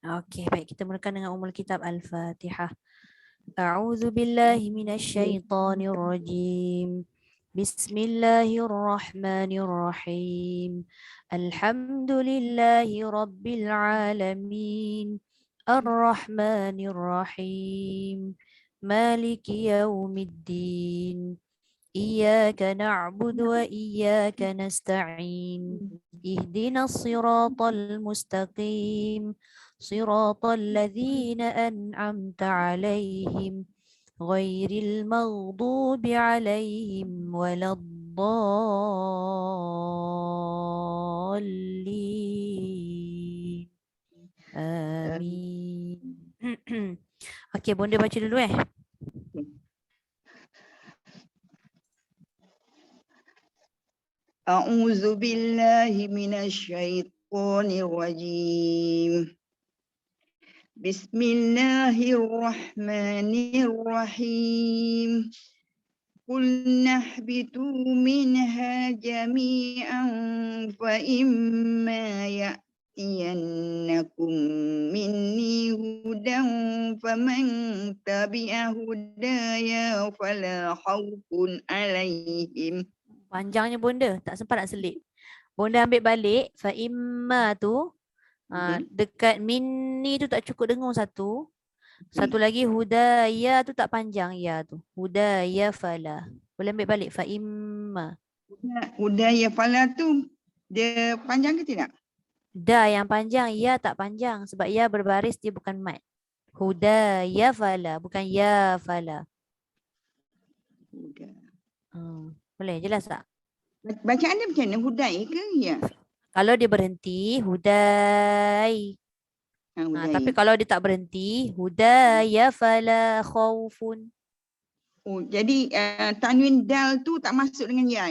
Okey, baik, kita mulakan dengan Ummul Kitab Al-Fatihah. A'udzu billahi minasyaitonir rajim. Bismillahirrahmanirrahim. Alhamdulillahi rabbil alamin. Ar-Rahmanir Rahim. Maliki yaumiddin. إياك نعبد وإياك نستعين اهدنا الصراط المستقيم صراط الذين أنعمت عليهم غير المغضوب عليهم ولا الضالين آمين. Okey, Bonda baca dulu أعوذ بالله من الشيطان الرجيم بسم الله الرحمن الرحيم قلنا اهبطوا منها جميعا فإما يأتينكم مني هدى فمن تبع هدايا فلا خوف عليهم. Panjangnya Bonda, tak sempat nak selit. Bonda ambil balik fa imma tu dekat minni tu tak cukup dengung satu. Satu lagi hudaya tu tak panjang ya tu. Hudaya fala. Boleh ambil balik fa imma. Hudaya fala tu dia panjang ke tidak? Da yang panjang, ya tak panjang sebab ya berbaris, dia bukan mat. Hudaya fala, bukan ya fala. Boleh jelas tak? Bacaan dia macam mana? Hudai ke ya? Kalau dia berhenti, hudai. Tapi kalau dia tak berhenti, hudaya fala khaufun. Oh, jadi tanwin dal tu tak masuk dengan ya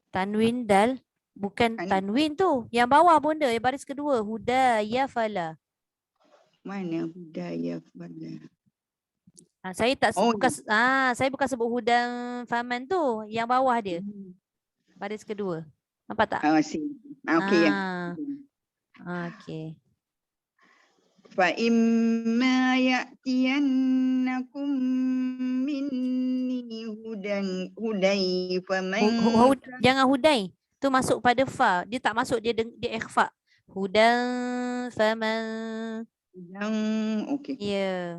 Tanwin dal, bukan tanwin tu. Yang bawah Bonda, yang baris kedua, hudaya fala. Mana hudaya fala? Saya tak saya bukan sebut hudan faman tu, yang bawah dia. Baris kedua. Nampak tak? Okey ya. Okey. Fa imma ya'tiyannakum minni hudai faman jangan hudai. Tu masuk pada fa. Dia tak masuk, dia ikhfa. Hudan faman. Okey. Ya.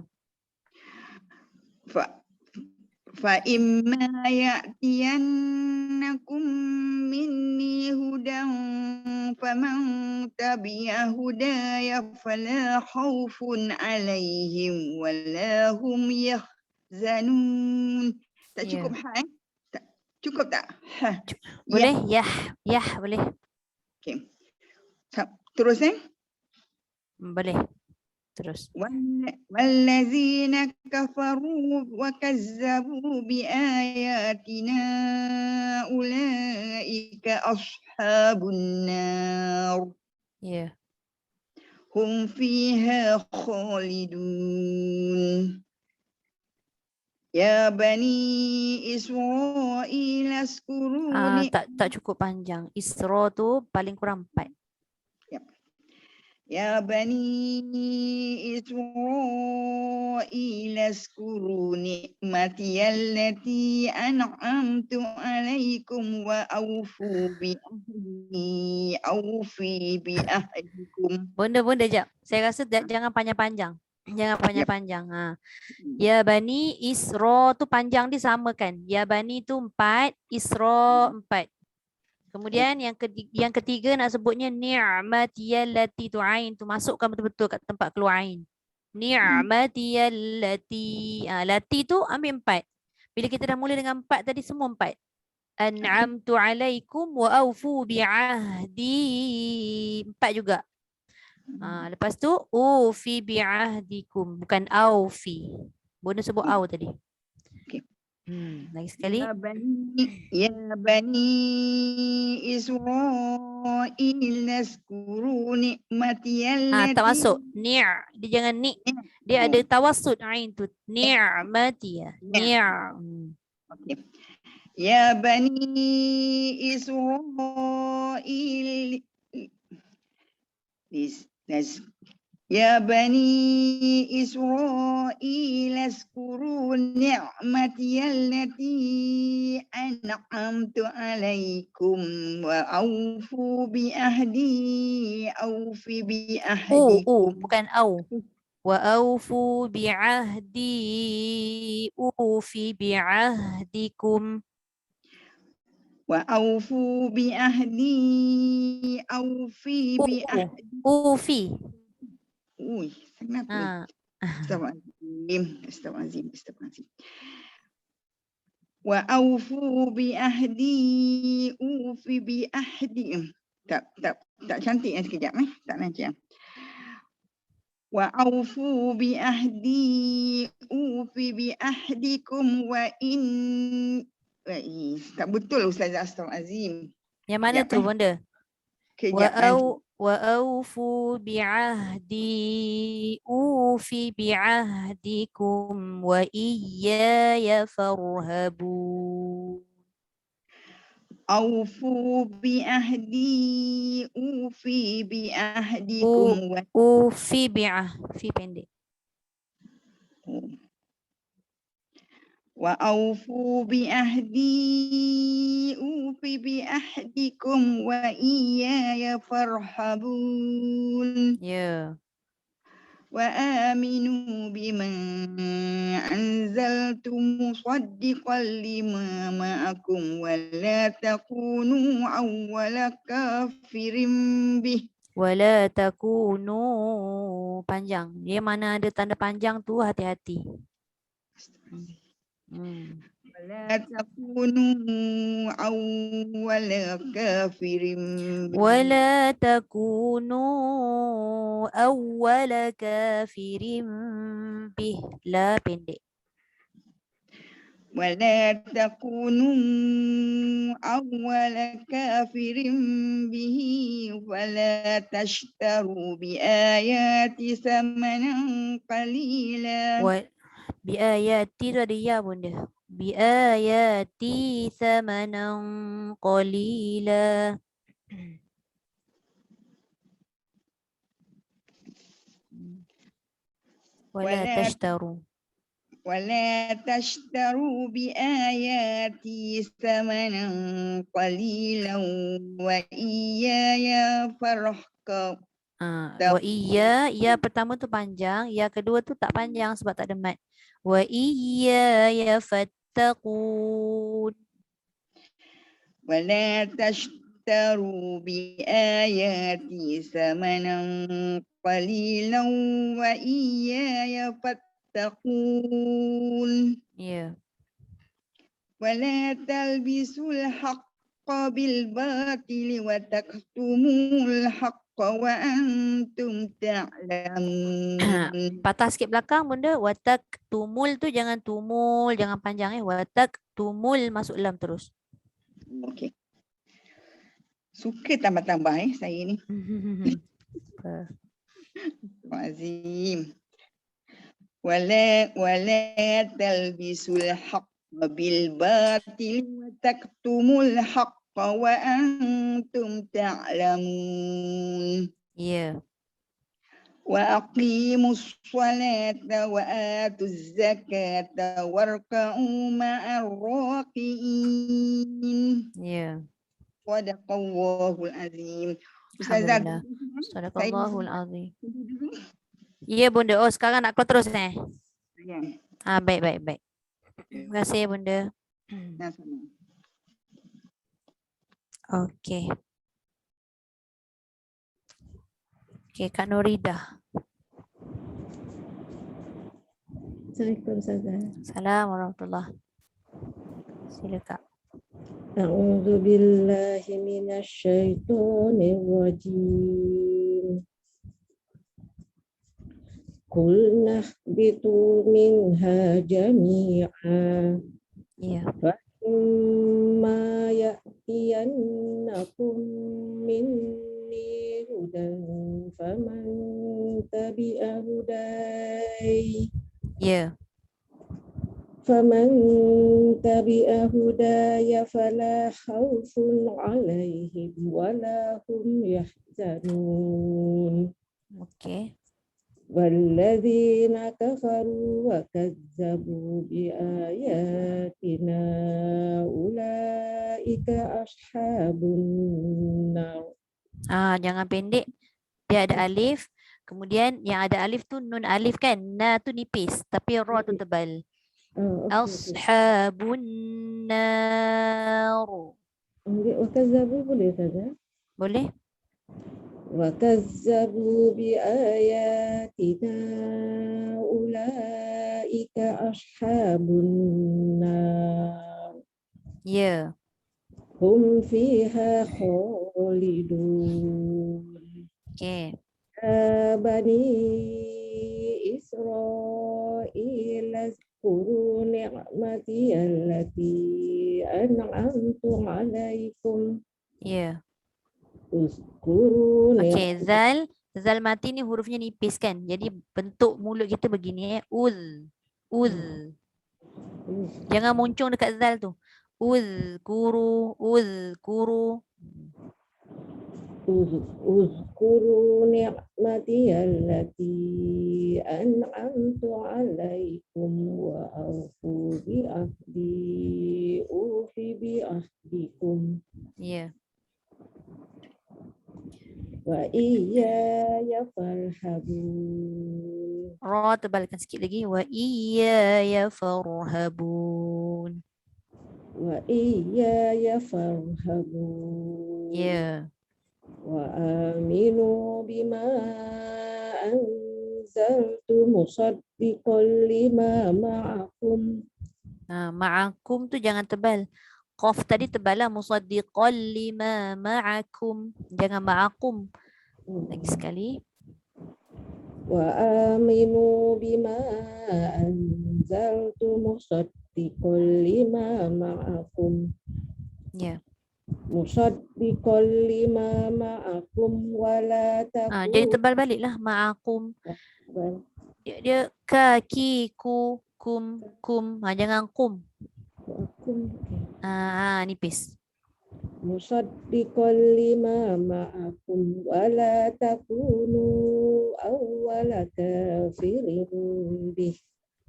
Fa imma ya'tiyannakum minni hudan faman tabi'a hudaya fala khaufun alaihim wala hum yahzanun. Tak cukup cukup tak? Boleh? Ya, boleh. Okey. Terus Boleh. Terus. Wallazina kafaru wa kazzabu bi ayatina ulaika ashabun nar. Ya. Hum fiha khalidun. Ya bani Israil askuru tak cukup panjang. Isra tu paling kurang 4. Ya bani Israil askuru ni'mati allati an'amtu alaikum wa awfu bi ahdi awfi bi ahdikum. Bonda jap. Saya rasa jangan panjang-panjang. Jangan panjang-panjang. Ya bani Isra tu panjang dia sama kan? Ya bani tu 4, Isra 4. Kemudian yang ketiga nak sebutnya ni'matiyallati tu ain tu masukkan betul-betul kat tempat keluar ain. Ni'matiyallati. Lati tu ambil 4. Bila kita dah mula dengan 4 tadi semua 4. An'amtu alaikum wa awfu bi'ahdi. 4 juga. Lepas tu ufi bi'ahdikum, bukan aufi. Bonus sebut au tadi. Lagi sekali. Ya bani Israil naskuru ni'mati allati. Tak masuk. Ni'. Dia jangan ni'. Dia ada tawassut ain tu. Ni'mati ya. Okey. Ya bani Israil Ya bani Israil azkuru ni'mati allati an'amtu alaikum wa aufu bi ahdi aufi bi ahdikum. bukan au. Wa aufu bi'ahdi ufi bi'ahdikum. Wa aufu bi ahdi aufi bi ahdi. Ufi. Ui, sangat ni. Ha. Astagfirullahalazim. Astagfirullahalazim. Wa aufu bi ahdi ufi bi ahdi. Tak cantik sekejap tak lancar. Wa aufu bi ahdi ufi bi ahdikum wa in tak betul Ustazah, astagfirullahalazim. Yang mana tu bunda? Kejap nanti. Wa aufu bi'ahdi ufi bi'ahdikum wa iyaya farhabun. Aufu bi ahdi ufi bi ahdikum wa Ufi fi pendek. wa aufu bi ahdi ufi bi ahdikum wa iyaya farhabun. Ya. Wa aminu bima anzaltu musaddiqan lima ma'akum wa la takunu awwala kafirin bih. Wala takunu panjang. Dia mana ada tanda panjang tu hati-hati. Wala takunu awwala kafirin bih. Wala takunu awwala kafirin bih. La pendek. ولا تكونوا أول كافر به ولا تشتروا بآياتي ثمنا قليلا. Biayati tu ada ya bunda. Biayati thamanan qalila. Wala tashtaru. ولا تشتروا بآياتي ثمنا قليلا وإياي فارهبون. Wa iya, ya pertama tu panjang, ya kedua tu tak panjang sebab tak ada mat. Wa iya ya fattaqun. ولا تشتروا بآياتي ثمنا قليلا وإياي فاتقون. Ya. ولا تلبسوا الحق بالباطل وتكتموا الحق وأنتم تعلمون. Patah sikit belakang bunda. Watak tumul tu jangan tumul, jangan panjang Watak tumul masuk lam terus. Okey. Suka tambah-tambah saya ni. Azim. Wala talbisul haqqa bil batil wa taktumul haqqa wa antum ta'lamun. Ya. Wa aqimus salata wa atuz zakata warka'u ma'ar raqiin. Ya. Sadaqallahul azim. Alhamdulillah. Sadaqallahul azim. Ya bunda. Oh sekarang nak kau terus Ya. Baik. Terima kasih bunda. Okey. Okey Kak Nuridah. Assalamualaikum Ustazah. Assalamualaikum warahmatullahi. Sila Kak. A'udzu billahi minasyaitonir rajim. Qulna ihbitu minha jami'a. Ya. Fa imma ya'tiyannakum minni hudan faman tabi'a hudaya. Ya. فمن تبع هداي فلا خوف عليهم ولا هم يحزنون. Okey. والذين كفروا وكذبوا بآياتنا أولئك أصحاب النار. Jangan pendek. Dia ada alif. Kemudian yang ada alif tu nun alif kan. Na tu nipis. Tapi ra tu tebal. Ashabun nar. وكذبوا boleh saja. Boleh? وكذبوا بآياتنا أولئك أصحاب النار Ya. هم فيها خالدون. Okay. يا بني إسرائيل اذكروا نعمتي التي أنعمت عليكم. Ya. اذكروا Okay. Zal. Zal mati ni hurufnya nipis kan. Jadi bentuk mulut kita begini. Uz. Uz. Jangan muncung dekat zal tu. Uzkuru. Uzkuru. اذكروا نعمتي التي أنعمت عليكم وأوفوا بعهدي أوف بعهدكم Ya. وإياي فارهبون. Ra tebalkan sikit lagi. Wa iyaya farhabun. وإياي فارهبون. Ya. وآمنوا بما أنزلت مصدقا لما معكم. Ma'akum tu jangan tebal. Qaf tadi tebal lah. Musaddiqan lima ma'akum. Jangan ma'akum. Lagi sekali. وآمنوا بما أنزلت مصدقا لما معكم. Ya. مصدقا لما معكم ولا Jadi tebal balik lah. Ma'akum. Dia kaki ku kum kum. Jangan kum. Nipis. مصدقا لما معكم ولا تكونوا أول كافر به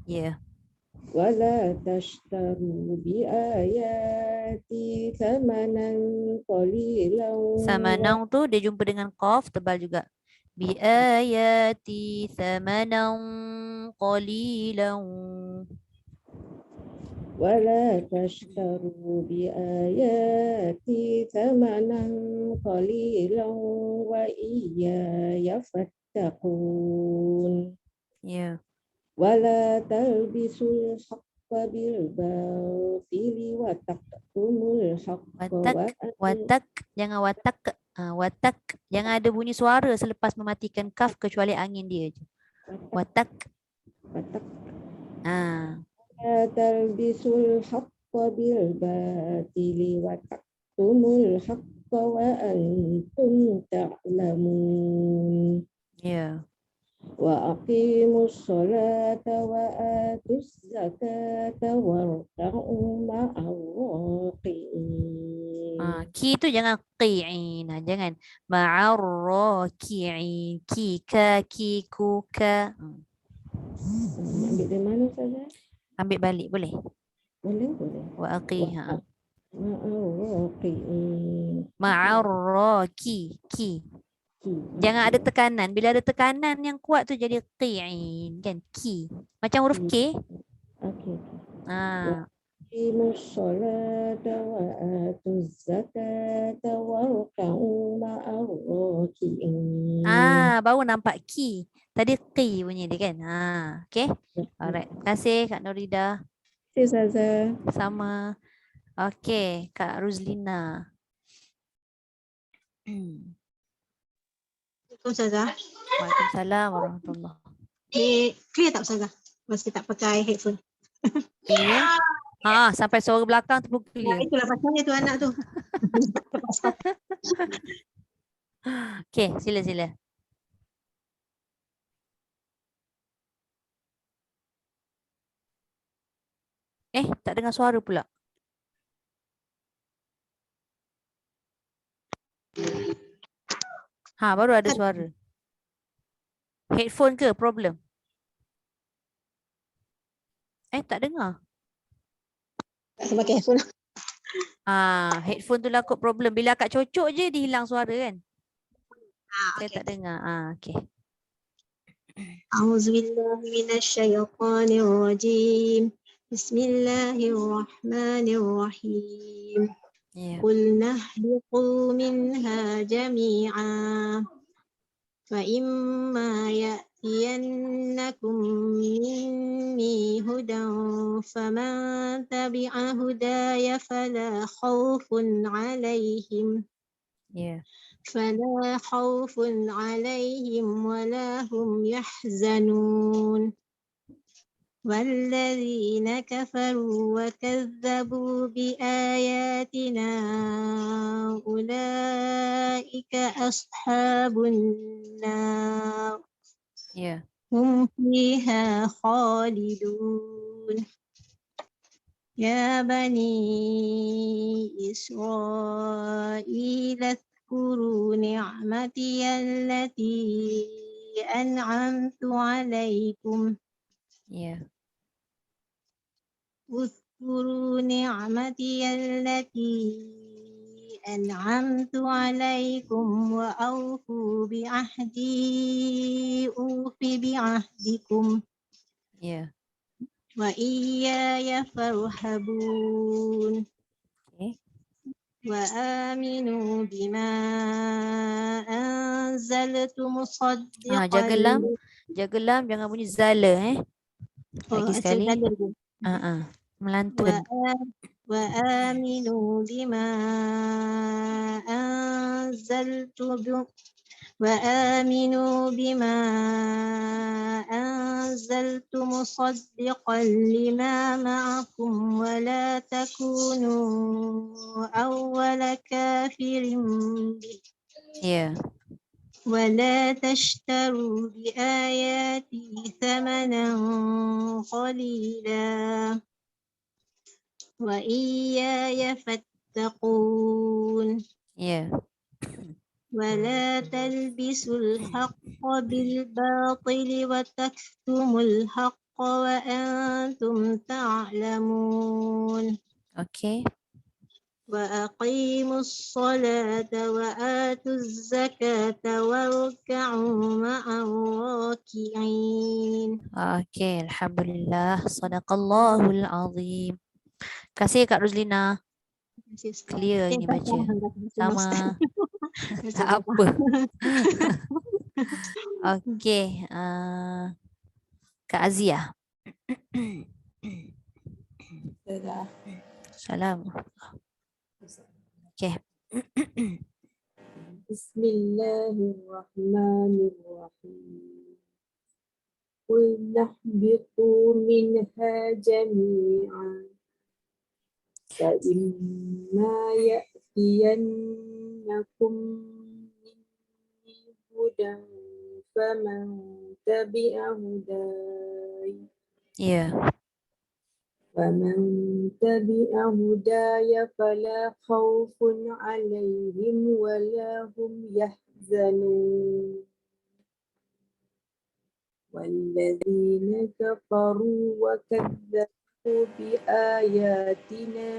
Ya. ولا تشتروا بآياتي ثمنا قليلا. Samanang tu dia jumpa dengan qaf tebal juga. Bi ayati thamanan qalilan. ولا تشتروا بآياتي ثمنا قليلا وإياي فاتقون. Ya. ولا تلبسوا الحق بالباطل وتكتموا الحق Watak jangan watak. Watak jangan ada bunyi suara selepas mematikan kaf kecuali angin dia je. Watak. ولا تلبسوا الحق بالباطل وتكتموا الحق وأنتم تعلمون. Ya. وأقيموا الصلاة وآتوا الزكاة واركعوا مع الراكعين. Ki tu jangan qi'in. Jangan. Ma'arraki'in. Ki ka ki ku ka. Ambil dari mana saja? Ambil balik boleh? Boleh. Wa aqiha. مع الراكعين. Ma'arraki. Ki. Jangan ada tekanan. Bila ada tekanan yang kuat tu jadi qi'in kan? Ki. Macam huruf K. Okey. أقيموا الصلاة وآتوا الزكاة واركعوا مع الراكعين. Baru nampak ki. Tadi qi bunyi dia kan? Okay. Alright. Terima kasih Kak Norida. Ustazah. Sama. Okay. Kak Ruzlina. Ustazah. Waalaikumsalam warahmatullahi. Clear tak Ustazah? Masih tak pakai headphone. Clear? Sampai suara belakang tu pun clear. Itulah pasalnya tu anak tu. Okay, sila. Tak dengar suara pula. Baru ada suara. Headphone ke problem? Tak dengar. Tak pakai headphone. Headphone tu lah kot problem. Bila akak cocok je dia hilang suara kan. Saya Okay. tak dengar. Okay. A'udzubillahi minasyaitonirrajim. Bismillahirrahmanirrahim. Yeah. قلنا اهبطوا منها جميعا فإما يأتينكم مني هدى فمن تبع هداي فلا خوف عليهم ولا هم يحزنون والذين كفروا وكذبوا بآياتنا أولئك أصحاب النار Yeah. هم فيها خالدون يا بني إسرائيل اذكروا نعمتي التي أنعمت عليكم Yeah. اذكروا نعمتي التي أنعمت عليكم وأوفوا بعهدي أوف بعهدكم Yeah. وإياي فارهبون Okay. وآمنوا بما أنزلت مصدقا Jaga lam. Jaga lam jangan bunyi zala Lagi sekali. Melantun. وآمنوا بما أنزلت مصدقا لما معكم ولا تكونوا أول كافر به Yeah. ولا تشتروا بآياتي ثمنا قليلا وإياي فاتقون Yeah. ولا تلبسوا الحق بالباطل وتكتموا الحق وأنتم تعلمون Okay. وأقيموا الصلاة وآتوا الزكاة واركعوا مع الراكعين. Okay. Alhamdulillah. Sadaqallahul azim. Kasih Kak Ruzlina. Clear ini baca. Sama. Tak apa. Okay. Kak Azia. Salam. Okay. Bismillahirrahmanirrahim. Qulna ihbitu minha jami'an. فإما يأتينكم مني هدى فمن تبع هداي Yeah. فلا خوف عليهم ولا هم يحزنون والذين كفروا وكذبوا بآياتنا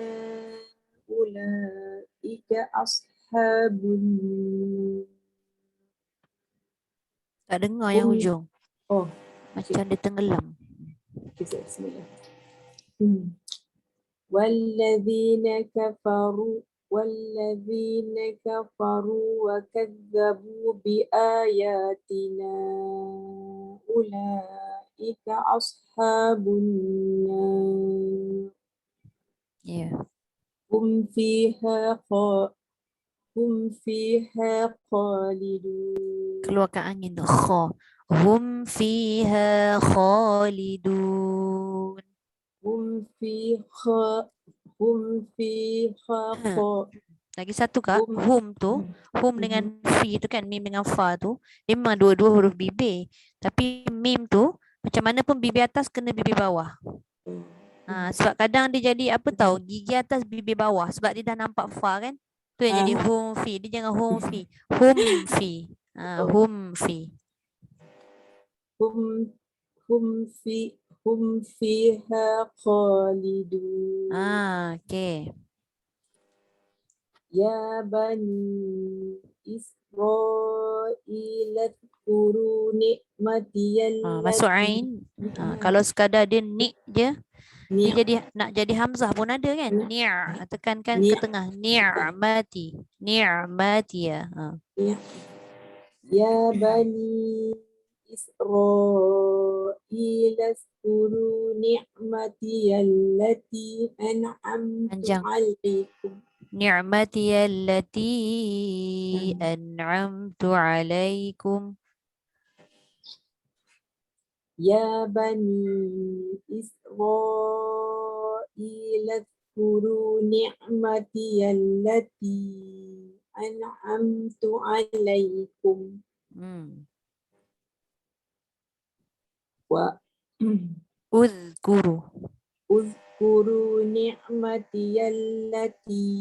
أولئك أصحاب النار. Tak dengar yang hujung. Oh, Macam dia tenggelam. bismillah. والذين كفروا وكذبوا بآياتنا أولئك أصحاب النار Yeah. هم فيها خالدون. Keluarkan angin tu. Hum fiha khalidun. Lagi satu Kak, hum tu, hum dengan fi tu kan, mim dengan fa tu, dia memang dua-dua huruf bibir. Tapi mim tu, macam mana pun bibir atas kena bibir bawah. Sebab kadang dia jadi apa tahu, gigi atas bibir bawah sebab dia dah nampak fa kan. Tu yang jadi hum fi, dia jangan hum fi. Hum fi. Hum fi. hum hum fiha khalidun. Okay. Ya bani Israil adhkuru Masuk ni'matiyallati ain. Kalau sekadar dia ni je, dia ni' jadi nak jadi hamzah pun ada kan? Tekankan ke tengah. Ni'mati. Ni'mati ya. Ya bani Israil azkuru ni'matiyallati an'amtu Panjang. alaikum. Ni'mati allati an'amtu alaikum. Ya bani Israil azkuru ni'matiyallati an'amtu alaikum. Wa Uzkuru. اذكروا نعمتي التي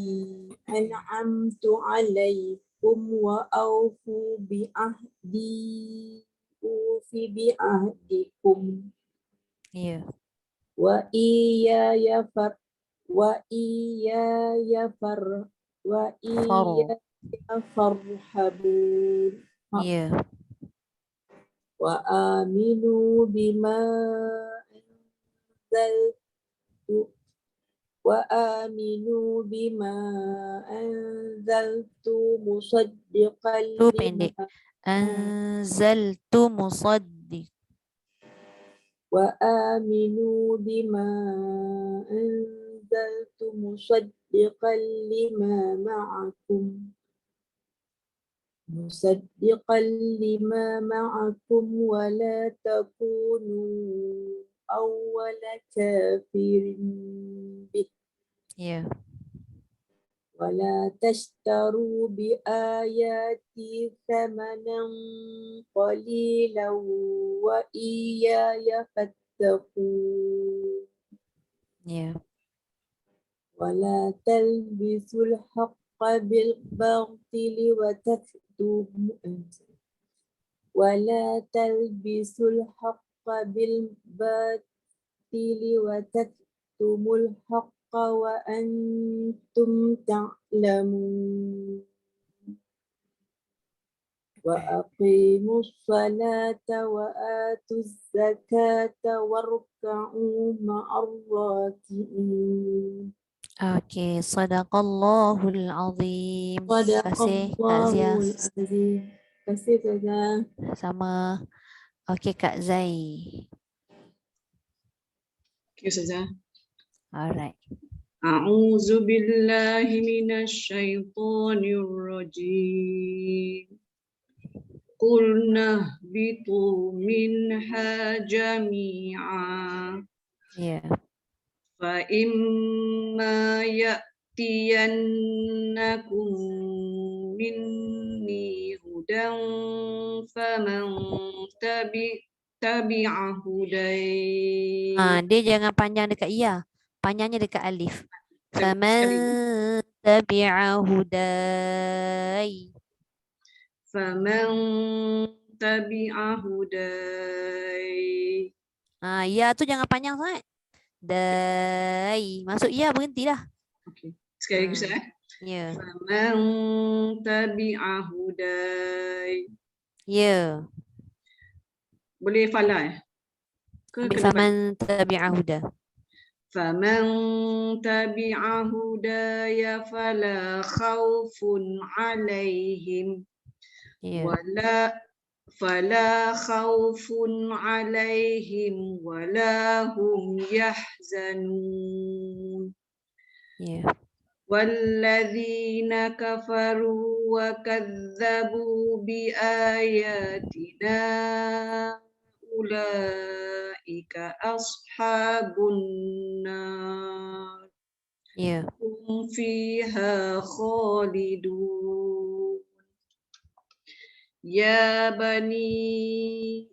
أنعمت عليكم وأوفوا بعهدي أوف بعهدكم Ya. وإياي فارهبون Ya. وآمنوا بما أنزلت وآمنوا بما أنزلت مصدقا Tu لما pendek. Anzaltu musaddiq. وآمنوا بما أنزلت مصدقا لما معكم ولا تكونوا أول كافر به Ya. ولا تشتروا بآياتي ثمنا قليلا وإياي فاتقون Ya. ولا تلبسوا الحق بالباطل وتكتموا الحق وأنتم تعلمون وأقيموا الصلاة وآتوا الزكاة واركعوا مع الراكعين. Okay. Sadaqallahul azim. Terima kasih Kak Zia. Sadaqallahul azim. Terima kasih Kak. Sama. Okay Kak Zai. Okay, Ustazah. Alright. A'udzu billahi minasyaitonir rajim. Qulna bitu minha jami'a. Ya. Fa imma ya'tiyannakum minni hudan faman tabi'a hudai. Dia jangan panjang dekat iya. Panjangnya dekat alif. Sekali. Faman tabi'a hudai. Faman tabi'a hudai. Ya tu jangan panjang sangat. Dai. Masuk iya berhenti dah. Okey. Sekali lagi Ustaz. Ya. Faman tabi'a hudai. Ya. Boleh fala ke Ambil kena balik? faman tabi'a huda. Faman tabi'a hudaya fala khaufun alaihim Ya. fala khaufun alaihim wala hum yahzanun. Ya. والذين كفروا وكذبوا بآياتنا أولئك أصحاب النار Ya. هم فيها خالدون يا بني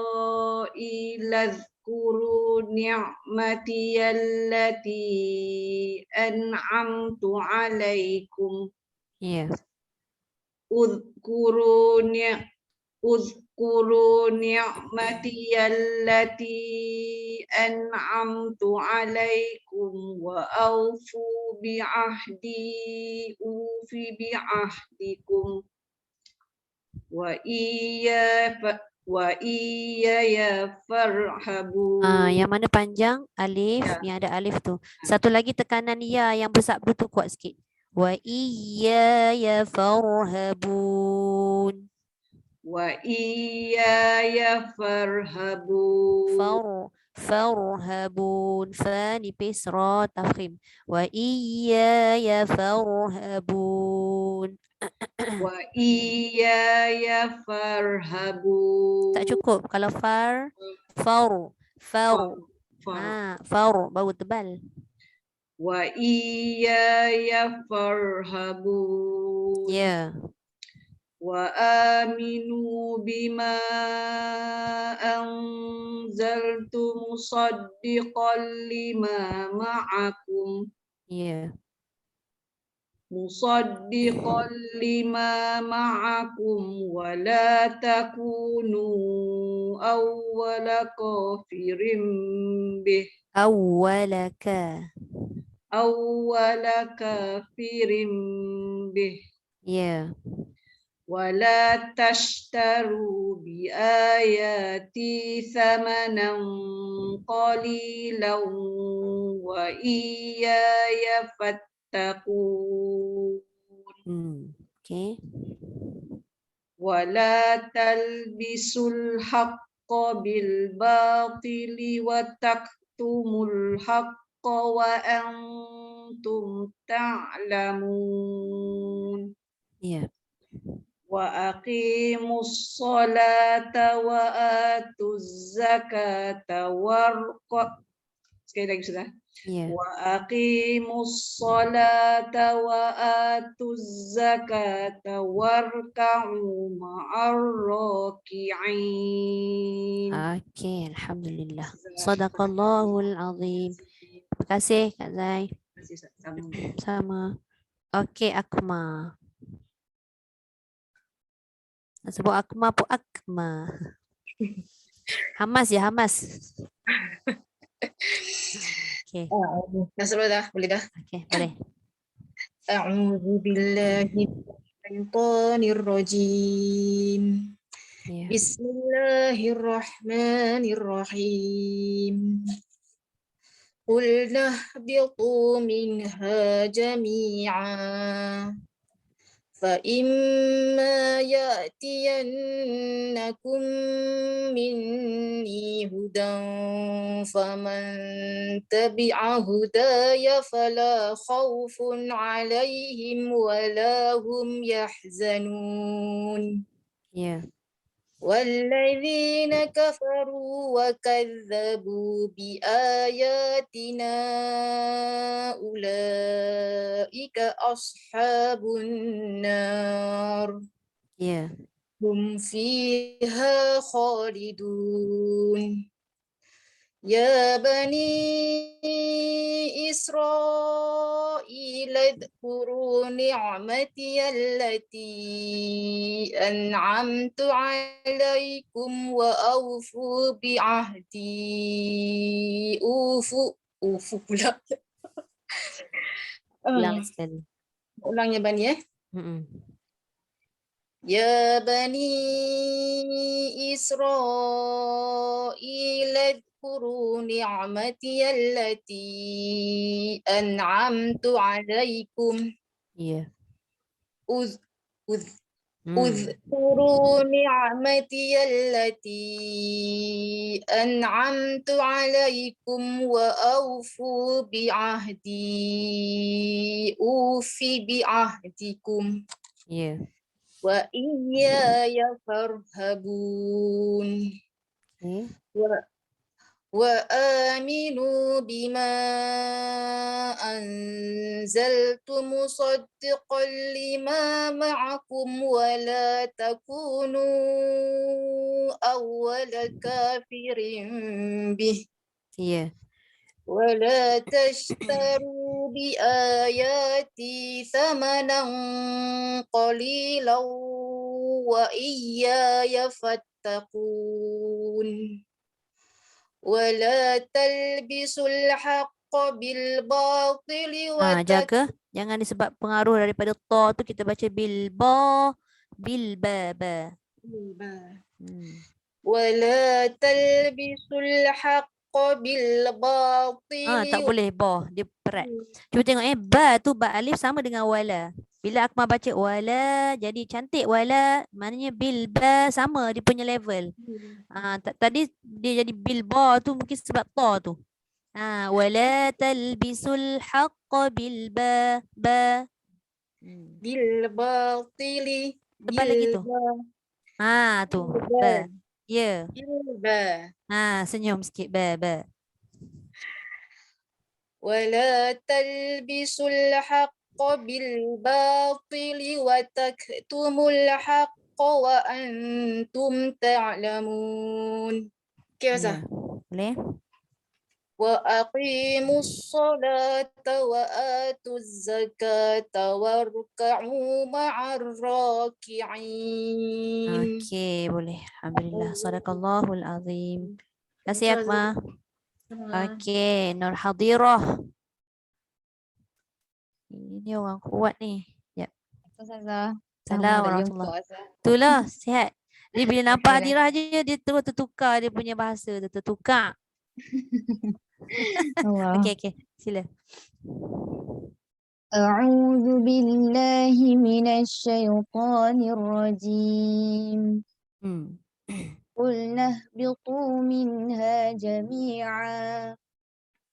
إسرائيل اذكروا نعمتي التي أنعمت عليكم Ya. اذكروا اذكروا نعمتي التي أنعمت عليكم وأوفوا بعهدي أوف بعهدكم وإياي فارهبون. Yang mana panjang? Alif. Ya. Yang ada alif tu. Satu lagi tekanan ya yang bersabdu tu kuat sikit. Wa iyaya farhabun. وإياي فارهبون. Farhabun. Fa nipis ra tafkhim. Wa iyaya farhabun. وإياي فارهبون. Tak cukup. Kalau faru. Faru baru tebal. وإياي فارهبون. Ya. وآمنوا بما أنزلت مصدقا لما معكم Ya. مصدقا لما معكم ولا تكونوا أول كافر به Awwalaka. أول كافر به Ya. ولا تشتروا بآياتي ثمنا قليلا وإياي فاتقون. Okay. ولا تلبسوا الحق بالباطل وتكتموا الحق وأنتم تعلمون. Ya. وأقيموا الصلاة وآتوا الزكاة sekali lagi sudah. Ya. وأقيموا الصلاة وآتوا الزكاة واركعوا مع الراكعين. Okay, alhamdulillah. Sadaqallahul azim. Terima kasih Kak Zai. Sama. Okay, Akma. Nak sebut Akma pun Akma. Hamas ya, Hamas. Okay, Dah seluruh dah? Boleh dah? okay, boleh. A'udzu billahi minasyaitonir rajim. Ya. Bismillahirrahmanirrahim. Qulna ihbitu minha jami'an. فإما يأتينكم مني هدى فمن تبع هداي فلا خوف عليهم ولا هم يحزنون. Ya. والذين كفروا وكذبوا بآياتنا أولئك أصحاب النار Ya. هم فيها خالدون. يا بني إسرائيل اذكروا نعمتي التي أنعمت عليكم وأوفوا بعهدي أوفوا pula. Ulang sekali. Ulang ya Bani ya. يا بني إسرائيل اذكروا نعمتي التي أنعمت عليكم Ya. اذكروا نعمتي التي أنعمت عليكم وأوفوا بعهدي أوف بعهدكم Ya. وإياي فارهبون. Okay. وآمنوا بما أنزلت مصدقا لما معكم ولا تكونوا أول كافر به Ya. ولا تشتروا بآياتي ثمنا قليلا وإياي فاتقون. تتقون ولا تلبسوا الحق بالباطل Jaga jangan disebab pengaruh daripada to tu kita baca bil ba. ولا تلبسوا الحق بالباطل Tak boleh dia berat. Cuba tengok ba tu ba alif sama dengan wala. Bila Akmal baca wala jadi cantik wala, maknanya bil ba sama dia punya level. Tadi dia jadi bil ba tu mungkin sebab to tu. Wala talbisul haqqa bil ba. بالباطل Tebal lagi tu. Tu ba. Ya. بالبا Senyum sikit ba. ولا تلبسوا الحق بالباطل وتكتموا الحق وأنتم تعلمون كيف Ya. Boleh? وأقيموا الصلاة وآتوا الزكاة واركعوا مع الراكعين. Okey, boleh. Alhamdulillah. Sadaqallahul azim. Terima kasih Akmal. Okey, Nur Hadirah. Ini orang kuat ni. Ya. Salam warahmatullahi. Itulah, sihat. Dia bila nampak Hadirah je dia terus tertukar dia punya bahasa, tertukar. Okey, sila. أعوذ بالله من الشيطان الرجيم قلنا اهبطوا منها جميعا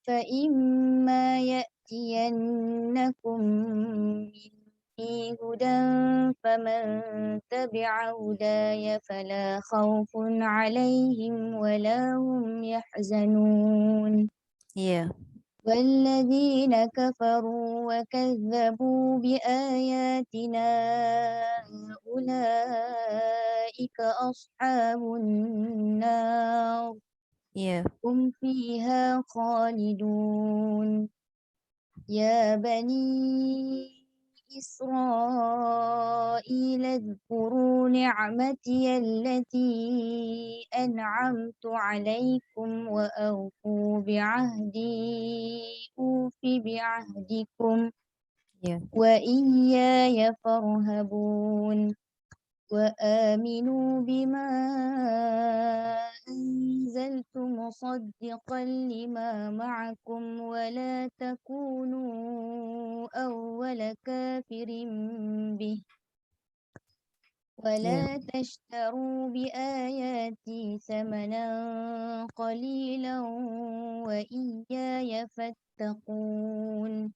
فإما يأتينكم مني هدى فمن تبع هداي فلا خوف عليهم ولا هم يحزنون. والذين كفروا وكذبوا بآياتنا أولئك أصحاب النار هم فيها خالدون. يا بني إسرائيل اذكروا نعمتي التي أنعمت عليكم وأوفوا بعهدي أوف بعهدكم وإياي فارهبون. وآمنوا بما أنزلت مصدقا لما معكم ولا تكونوا أول كافر به ولا تشتروا بآياتي ثمنا قليلا وإياي فاتقون.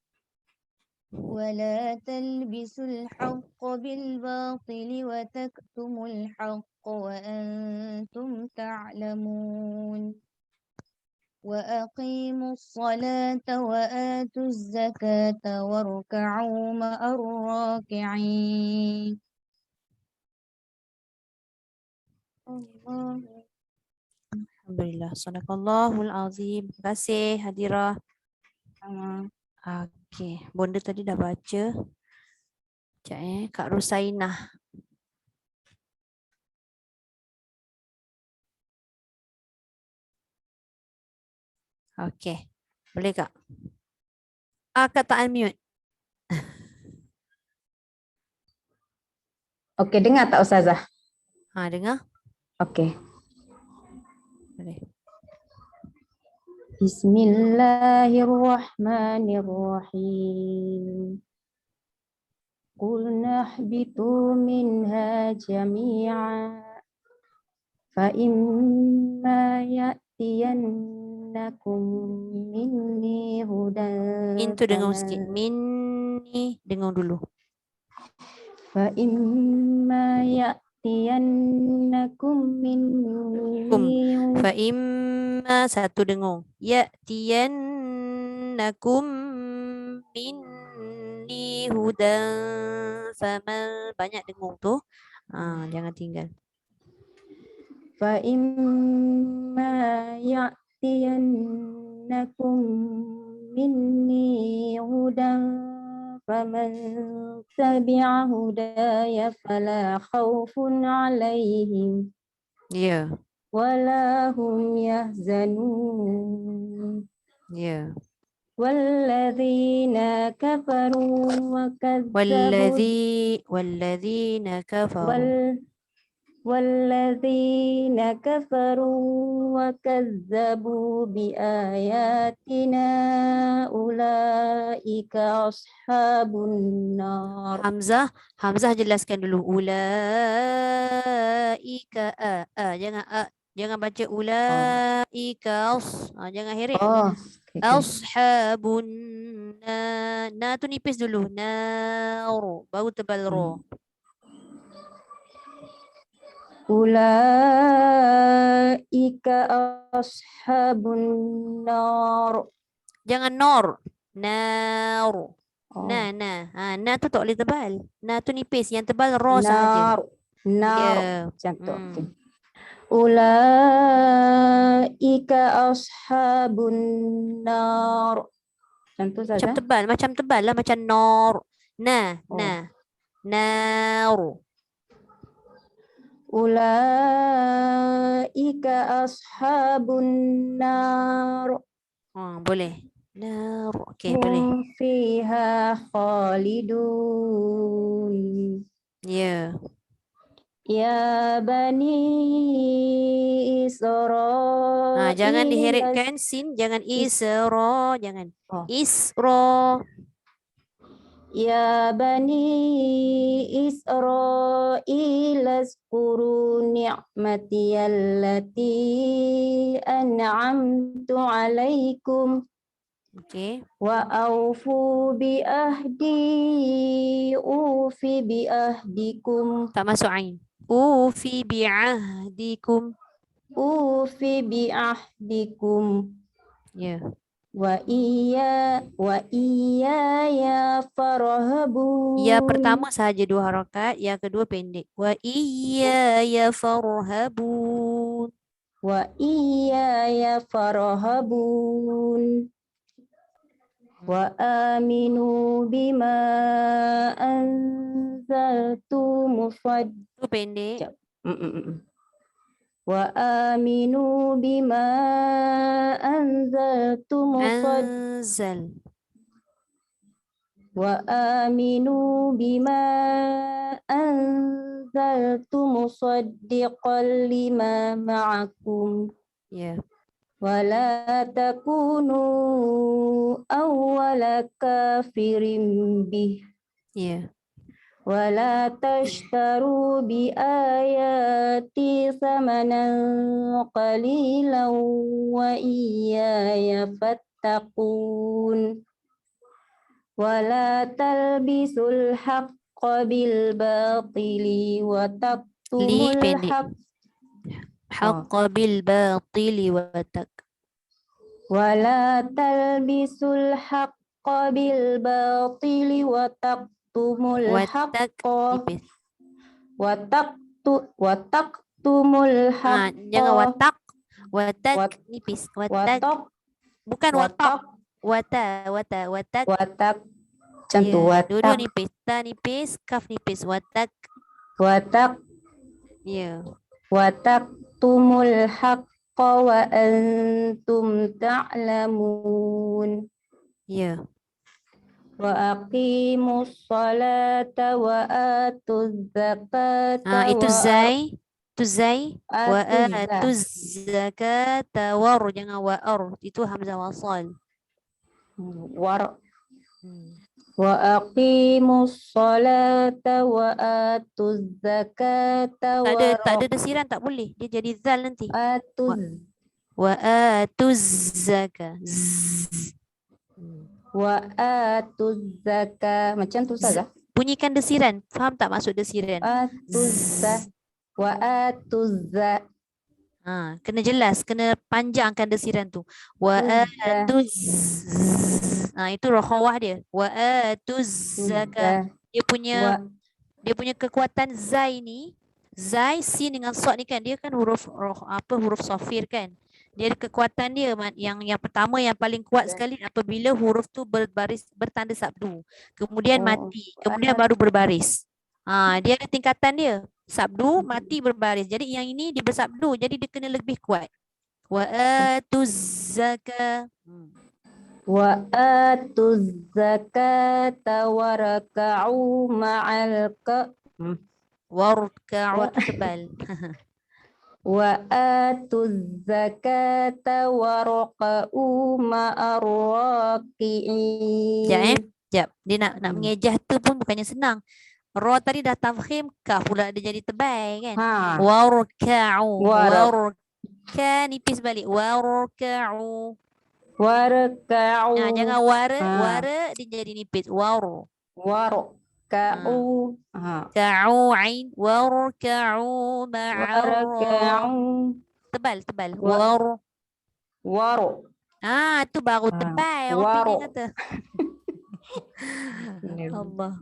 ولا تلبسوا الحق بالباطل وتكتموا الحق وأنتم تعلمون. وأقيموا الصلاة وآتوا الزكاة واركعوا مع الراكعين. Alhamdulillah. Sadaqallahul azim. Terima kasih Hadirah. Okey, Bonda tadi dah baca. Sekejap Kak Rusainah. Okey. Boleh Kak? Kak tak unmute. Okey, dengar tak Ustazah? Dengar. Okey. Boleh. Bismillahirrahmanirrahim. Qulna ihbitu minha jami'a fa imma ya'tiyannakum minni hudan. Min tu dengung sikit. Minni dengung dulu. Fa imma ya'tiyannakum minni Fa imma satu dengung. Ya'tiyannakum minni hudan faman, banyak dengung tu. Jangan tinggal. Fa imma ya'tiyannakum minni hudan faman tabi'a hudaya fala khawfun 'alaihim Ya. ولا هم يحزنون Ya. والذين كفروا وكذبوا والذين كفروا. والذين كفروا وكذبوا بآياتنا أولئك أصحاب النار. Hamzah jelaskan dulu. Ulaika jangan baca ulaika jangan heret. Okay. Ashabun na tu nipis dulu. Nar baru tebal ro. Ulaika ashabun nar. Jangan nor. Nar. Na. Na tu tak boleh tebal. Na tu nipis. Yang tebal ro sahaja. Nar. Ya. Macam tu. Okay. Ulaika ashabun nar. Macam tu saja. Macam tebal lah. Macam nor. Nar. Ulaika ashabun nar. Boleh. Nar. Okey, boleh. Hum fiha khalidun. Ya. Ya bani Israel. Jangan diheretkan sin, jangan isra, jangan. Oh. Isra. Ya bani Israel azkuru ni'mati allati an'amtu alaikum. Okey. Wa aufu bi ahdi ufi bi ahdikum. Tak masuk ain. Ufi bi'ahdikum. Ufi bi ahdikum. Ya. Wa iya ya farhabun. Ya pertama sahaja 2 harakat, yang kedua pendek. Wa iya ya farhabun. Wa iya ya farhabun. Wa aminu bima anzaltu musaddiqan. Itu pendek. Wa aminu bima anzaltu Anzal. Wa aminu bima anzaltu musaddiqan lima ma'akum. Ya. Wa la takunu awwala kafirin bih. Ya. Wa la tashtaru bi ayati thamanan qalilan wa iyaya fattaqun. Wa la talbisul haqqa bil batili wa taktumul haqqa. Haqqa bil batili wa tak. Wala talbisul haqqa bil batili wa taktumul haqqa. Wa taktumul haqqa. Jangan watak. Watak nipis. Watak. Bukan watak. Watak. Watak. Macam tu watak. Dua-dua nipis. Ta nipis, kaf nipis. Watak. Watak. Ya. Wataktumul haqqa wa antum ta'lamun. Ya. Wa aqimus salata wa atuz zakata. Itu zai. Itu zai. Wa atuz zakata war. Jangan wa'ar. Itu hamzah wasal. War. Wa aqimus salata wa atuz zakata. Tak ada desiran, tak boleh. Dia jadi zal nanti. Wa atuz zakah. Wa atuz zakah. Macam tu saja. Bunyikan desiran. Faham tak maksud desiran? Wa atuz zakah. Kena jelas, kena panjangkan desiran tu. Wa atuz. Itu rokhawah dia. Wa atuz zakah. Dia punya kekuatan zai ni. Zai sin dengan sod ni kan, dia kan huruf sofir kan. Dia ada kekuatan dia yang pertama yang paling kuat sekali apabila huruf tu bertanda sabdu. Kemudian mati, kemudian baru berbaris. Dia ada tingkatan dia. Sabdu mati berbaris. Jadi yang ini dia bersabdu. Jadi dia kena lebih kuat. Wa atuz zakah. Wa atuz zakata waraka'u ma'al Warka'u tu tebal. wa atuz zakata waraka'u ma'ar raki'in. Sekejap. Dia nak mengejah tu pun bukannya senang. Ra tadi dah tafkhim, kaf pula dia jadi tebal kan. Warka'u. Warka nipis balik. Warka'u. Waraka'u. Jangan wara dia jadi nipis. Waraka'u. Ka'u ain. Warka'u ma'ar. Tebal. Waru. Tu baru tebal. Orang waru. Penang kata. Allah.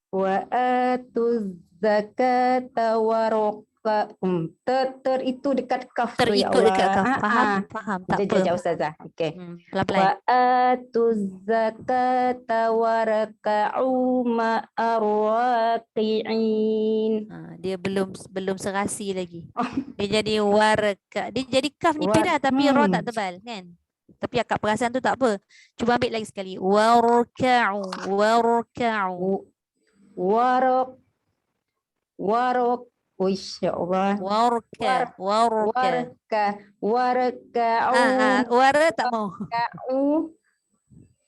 Wa atuz zakata waroka. Itu dekat kaf tu ya Terikut Allah. dekat kaf. Faham. Tak apa. Jajah Ustazah. Okey. Pelan-pelan. Wa atuz zakata waraka'u ma'ar raki'in. Dia belum serasi lagi. Dia jadi waraka. Dia jadi kaf nipis dah tapi ra tak tebal kan. Tapi akak perasaan tu tak apa. Cuba ambil lagi sekali. Warka'u. Insya Allah. Warka. Waraka'u. Wara tak mau.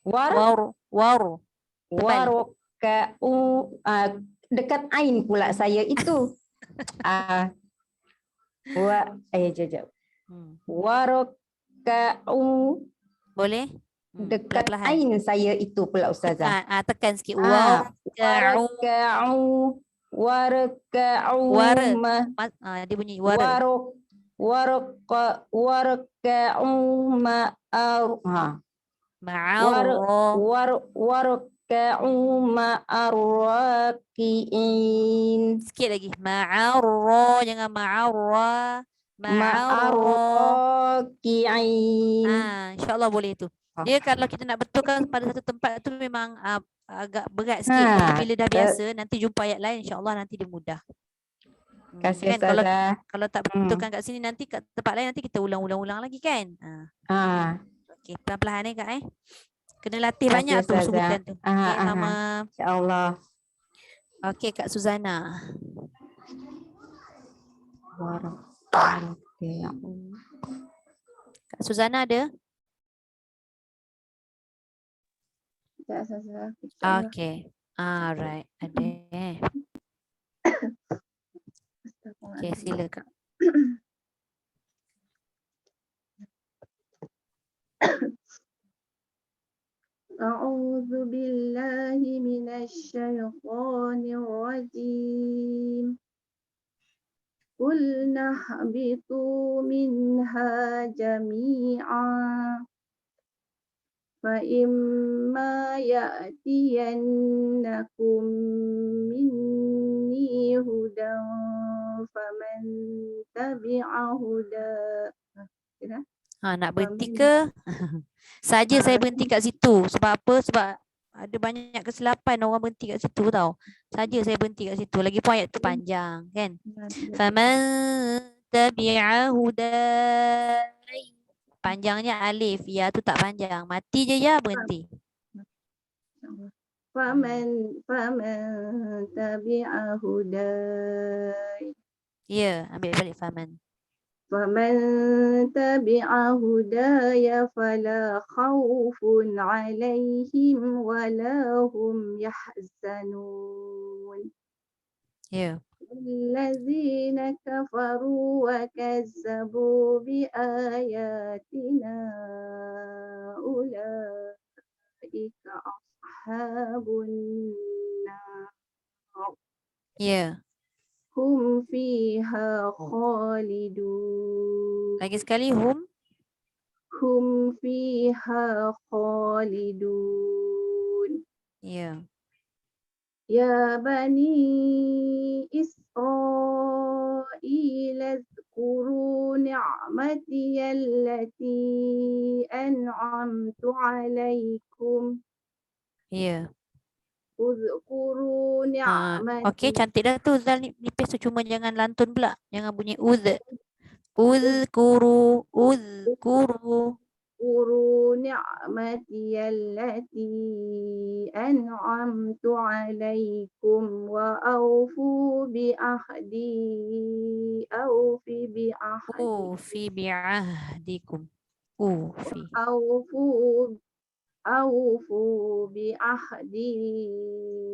Waru. Waraka'u. Dekat ain pula saya itu. Jajak. Waraka'u. Boleh? Dekat Perlahan-lahan. ain saya itu pula Ustazah. Tekan sikit. Waraka'u. Dia bunyi wara. Waraka'u waraka'u ma'arraki'in. Sikit lagi. Ma'arra. Jangan ma'arra. Ma'arraki'in. InsyaAllah boleh tu. Dia kalau kita nak betulkan pada satu tempat tu memang agak berat sikit. Tapi bila dah biasa, nanti jumpa ayat lain, insyaAllah nanti dia mudah. Kasih Kan kalau tak Hmm. betulkan kat sini, nanti kat tempat lain nanti kita ulang-ulang lagi kan. Okey, pelan-pelan Kak. Kena latih Kasih banyak tu Ustazah. sebutan tu. Okey, sama. InsyaAllah. Okey, Kak Suzana. Kak Suzana ada? Okey. Alright, ada. Okey, sila Kak. A'udzu billahi minasyaitonir rajim. Qul nahbitu minha jami'an. Fa imma ya'tiyannakum minni hudan faman tabi'a huda. Nak berhenti ke? Saja saya berhenti kat situ. Sebab apa? Sebab ada banyak kesilapan orang berhenti kat situ tau. Saja saya berhenti kat situ. Lagipun ayat tu panjang kan. Faman tabi'a hudai. Panjangnya alif. Ya tu tak panjang. Mati je ya, berhenti. Faman tabi'a hudai. Ya, ambil balik faman. فمن تبع هداي فلا خوف عليهم ولا هم يحزنون. الذين كفروا وكذبوا بآياتنا أولئك أصحاب النار. Hum fiha khalidun. Lagi sekali hum. Hum fiha khalidun. Ya bani Israil azkuru ni'mati allati an'amtu alaikum. Uzkuru Okey, ni'mati. cantik dah tu Zal nipis tu, cuma jangan lantun pula. Jangan bunyi uzkuru. Uzkuru ni'mati allati an'amtu alaikum wa awfu bi ahdi Fi bi'ahdikum. Fi. awfu bi ahdi.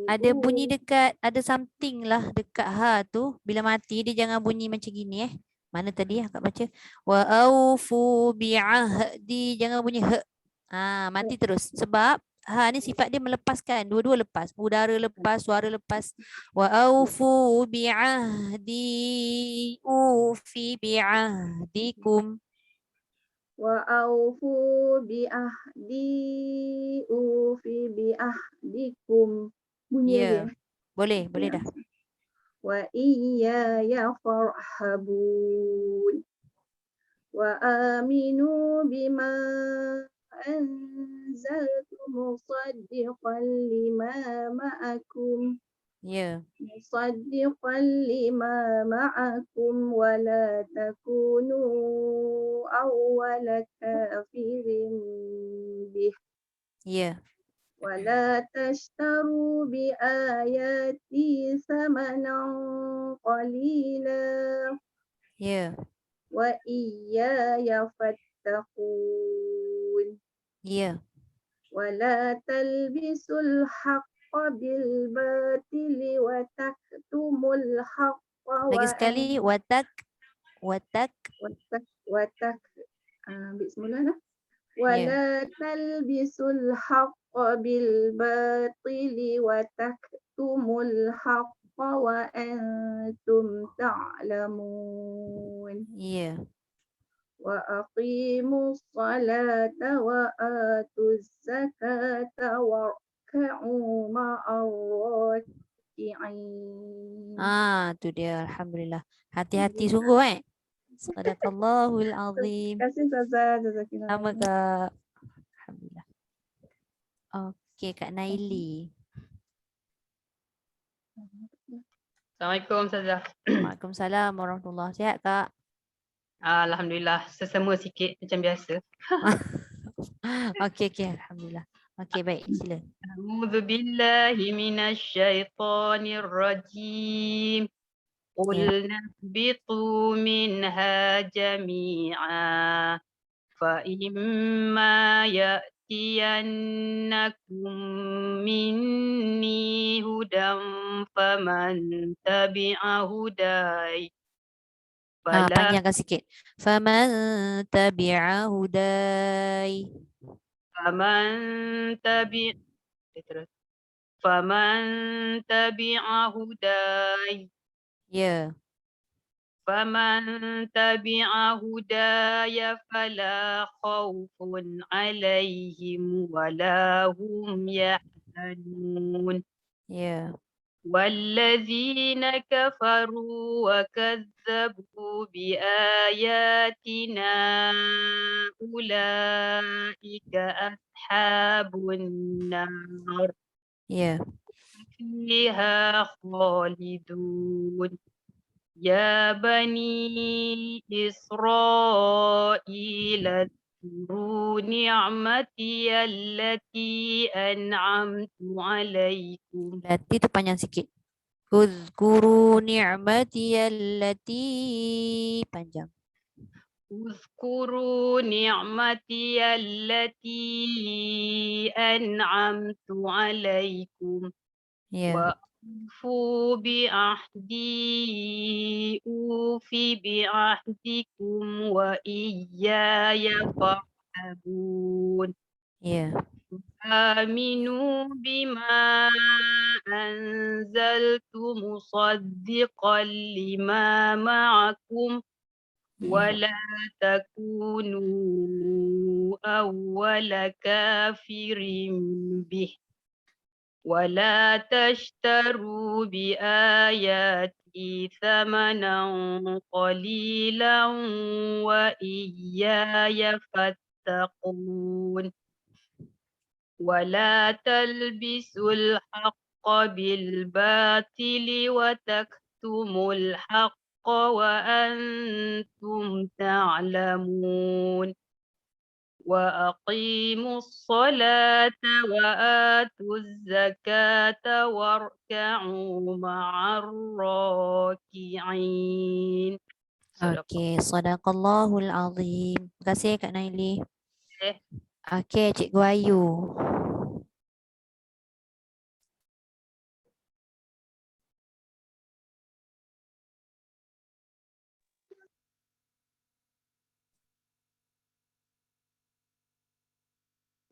Ada bunyi dekat, ada something lah dekat ha tu. Bila mati dia jangan bunyi macam gini Mana tadi akak baca? Wa aufu bi'ahdi. Jangan bunyi he. Mati terus. Sebab ha ni sifat dia melepaskan. Dua-dua lepas. Udara lepas, suara lepas. Wa aufu bi'ahdi. Ufi bi'ahdikum. Wa awfu bi ahdi ufi bi ahdikum. Bunyi Ya. dia. Boleh dah. Wa iyaya farhabun. Wa aminu bima anzaltu musaddiqan lima ma'akum. Ya. مصدقا لما معكم ولا تكونوا أول كافر به Ya. ولا تشتروا بآياتي ثمنا قليلا Ya. وإياي فاتقون Ya. ولا تلبسوا الحق بالباطل وتكتموا الحق Lagi sekali. Watak. ambil semula lah. ولا تلبسوا الحق بالباطل وتكتموا الحق وأنتم تعلمون Ya. وأقيموا الصلاة وآتوا الزكاة واركعوا مع الراكعين. Tu dia. Alhamdulillah. Hati-hati sungguh Sadaqallahul azim. Terima kasih Ustazah. Jazakillah. Sama Kak. Alhamdulillah. Okey Kak Naili. Assalamualaikum Ustazah. Waalaikumsalam warahmatullahi. Sihat Kak? Alhamdulillah, sesama sikit macam biasa. Okey. Alhamdulillah. Okey, baik. Sila. A'udzu billahi minasyaitonir rajim. Qul nahbitu minha jami'a fa imma ya'tiyannakum minni hudan faman tabi'a hudai Panjangkan sikit. Faman tabi'a hudai. faman tabi'a hudai Ya. faman tabi'a hudaya fala khawfun alaihim wala hum yahzanun. Ya. والذين كفروا وكذبوا بآياتنا أولئك أصحاب النار Ya. فيها خالدون يا بني إسرائيل اذكروا نعمتي التي أنعمت عليكم. Lati tu panjang sikit. Uzkuru ni'mati allati panjang. اذكروا نعمتي التي أنعمت عليكم Ya. وأوفوا بعهدي أوف بعهدكم وإياي فارهبون. Ya. آمنوا بما أنزلت مصدقا لما معكم ولا تكونوا أول كافر به ولا تشتروا بآياتي ثمنا قليلا وإياي فاتقون ولا تلبسوا الحق بالباطل وتكتموا الحق وأنتم تعلمون وأقيموا الصلاة وآتوا الزكاة واركعوا مع الراكعين. Okey, sadaqallahul azim. Terima kasih Kak Naili. Eh, Okey, Cikgu Ayu.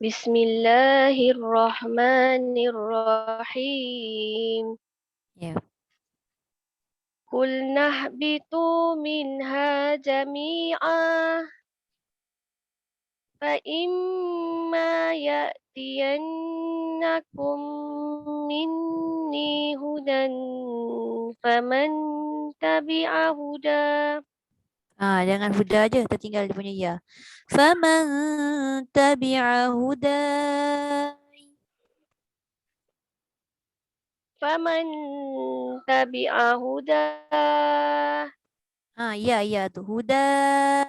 Bismillahirrahmanirrahim. Ya. Qul nahbitu minha jami'a fa imma ya'tiyannakum minni hudan faman tabi'a huda Jangan huda aja, tertinggal dia punya ya. Faman tabi'a hudai. faman tabi'a huda Ya tu hudai.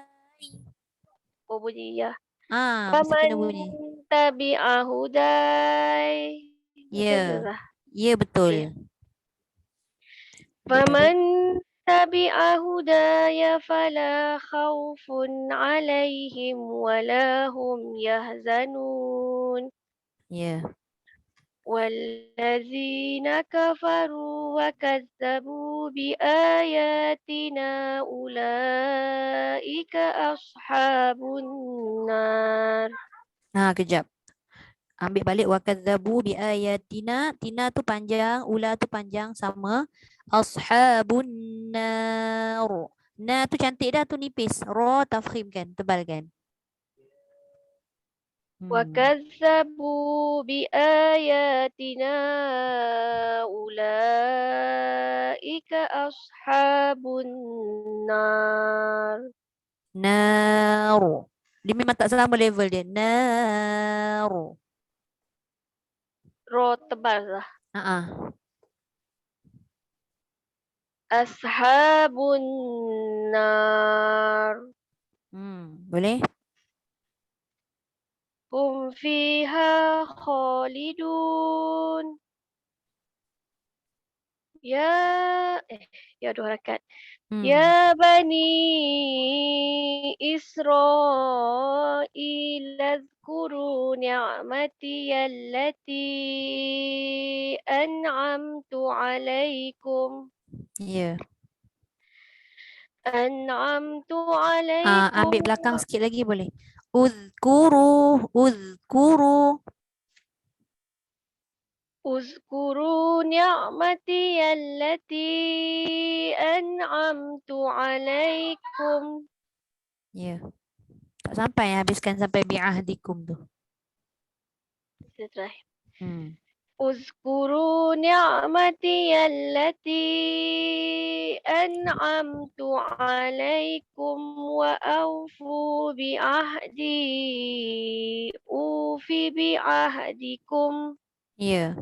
oh bunyi ya. Mesti Faman kena bunyi. tabi'a hudai. Ya. Betul lah. Ya betul. Okey. Balik. Faman tabi'a hudaya fala khawfun alaihim wala hum yahzanun. Ya. والذين كفروا وكذبوا بآياتنا أولئك أصحاب النار. Kejap. Ambil balik wakadzabu bi ayatina. Tina tu panjang, ula tu panjang sama. Ashabun nar. Na tu cantik dah, tu nipis. Ra tafkhim kan, tebal kan. وكذبوا بآياتنا أولئك أصحاب النار. Naru. Dia memang tak sama level dia. Naru. Ro tebal lah. Ashabun nar. Boleh? Hum fiha khalidun. Ya dua harakat. Ya bani Israil azkuru ni'mati allati an'amtu alaikum. Ya. An'amtu alaikum. Ambil belakang sikit lagi boleh. Uzkuru. Uzkuru. Uzkuru ni'mati allati an'amtu alaikum. Ya. Tak sampai, habiskan sampai bi'ahdikum tu. Kita try. Uzkuru ni'mati allati an'amtu alaikum wa awfu bi'ahdi ufi bi'ahdikum. Ya.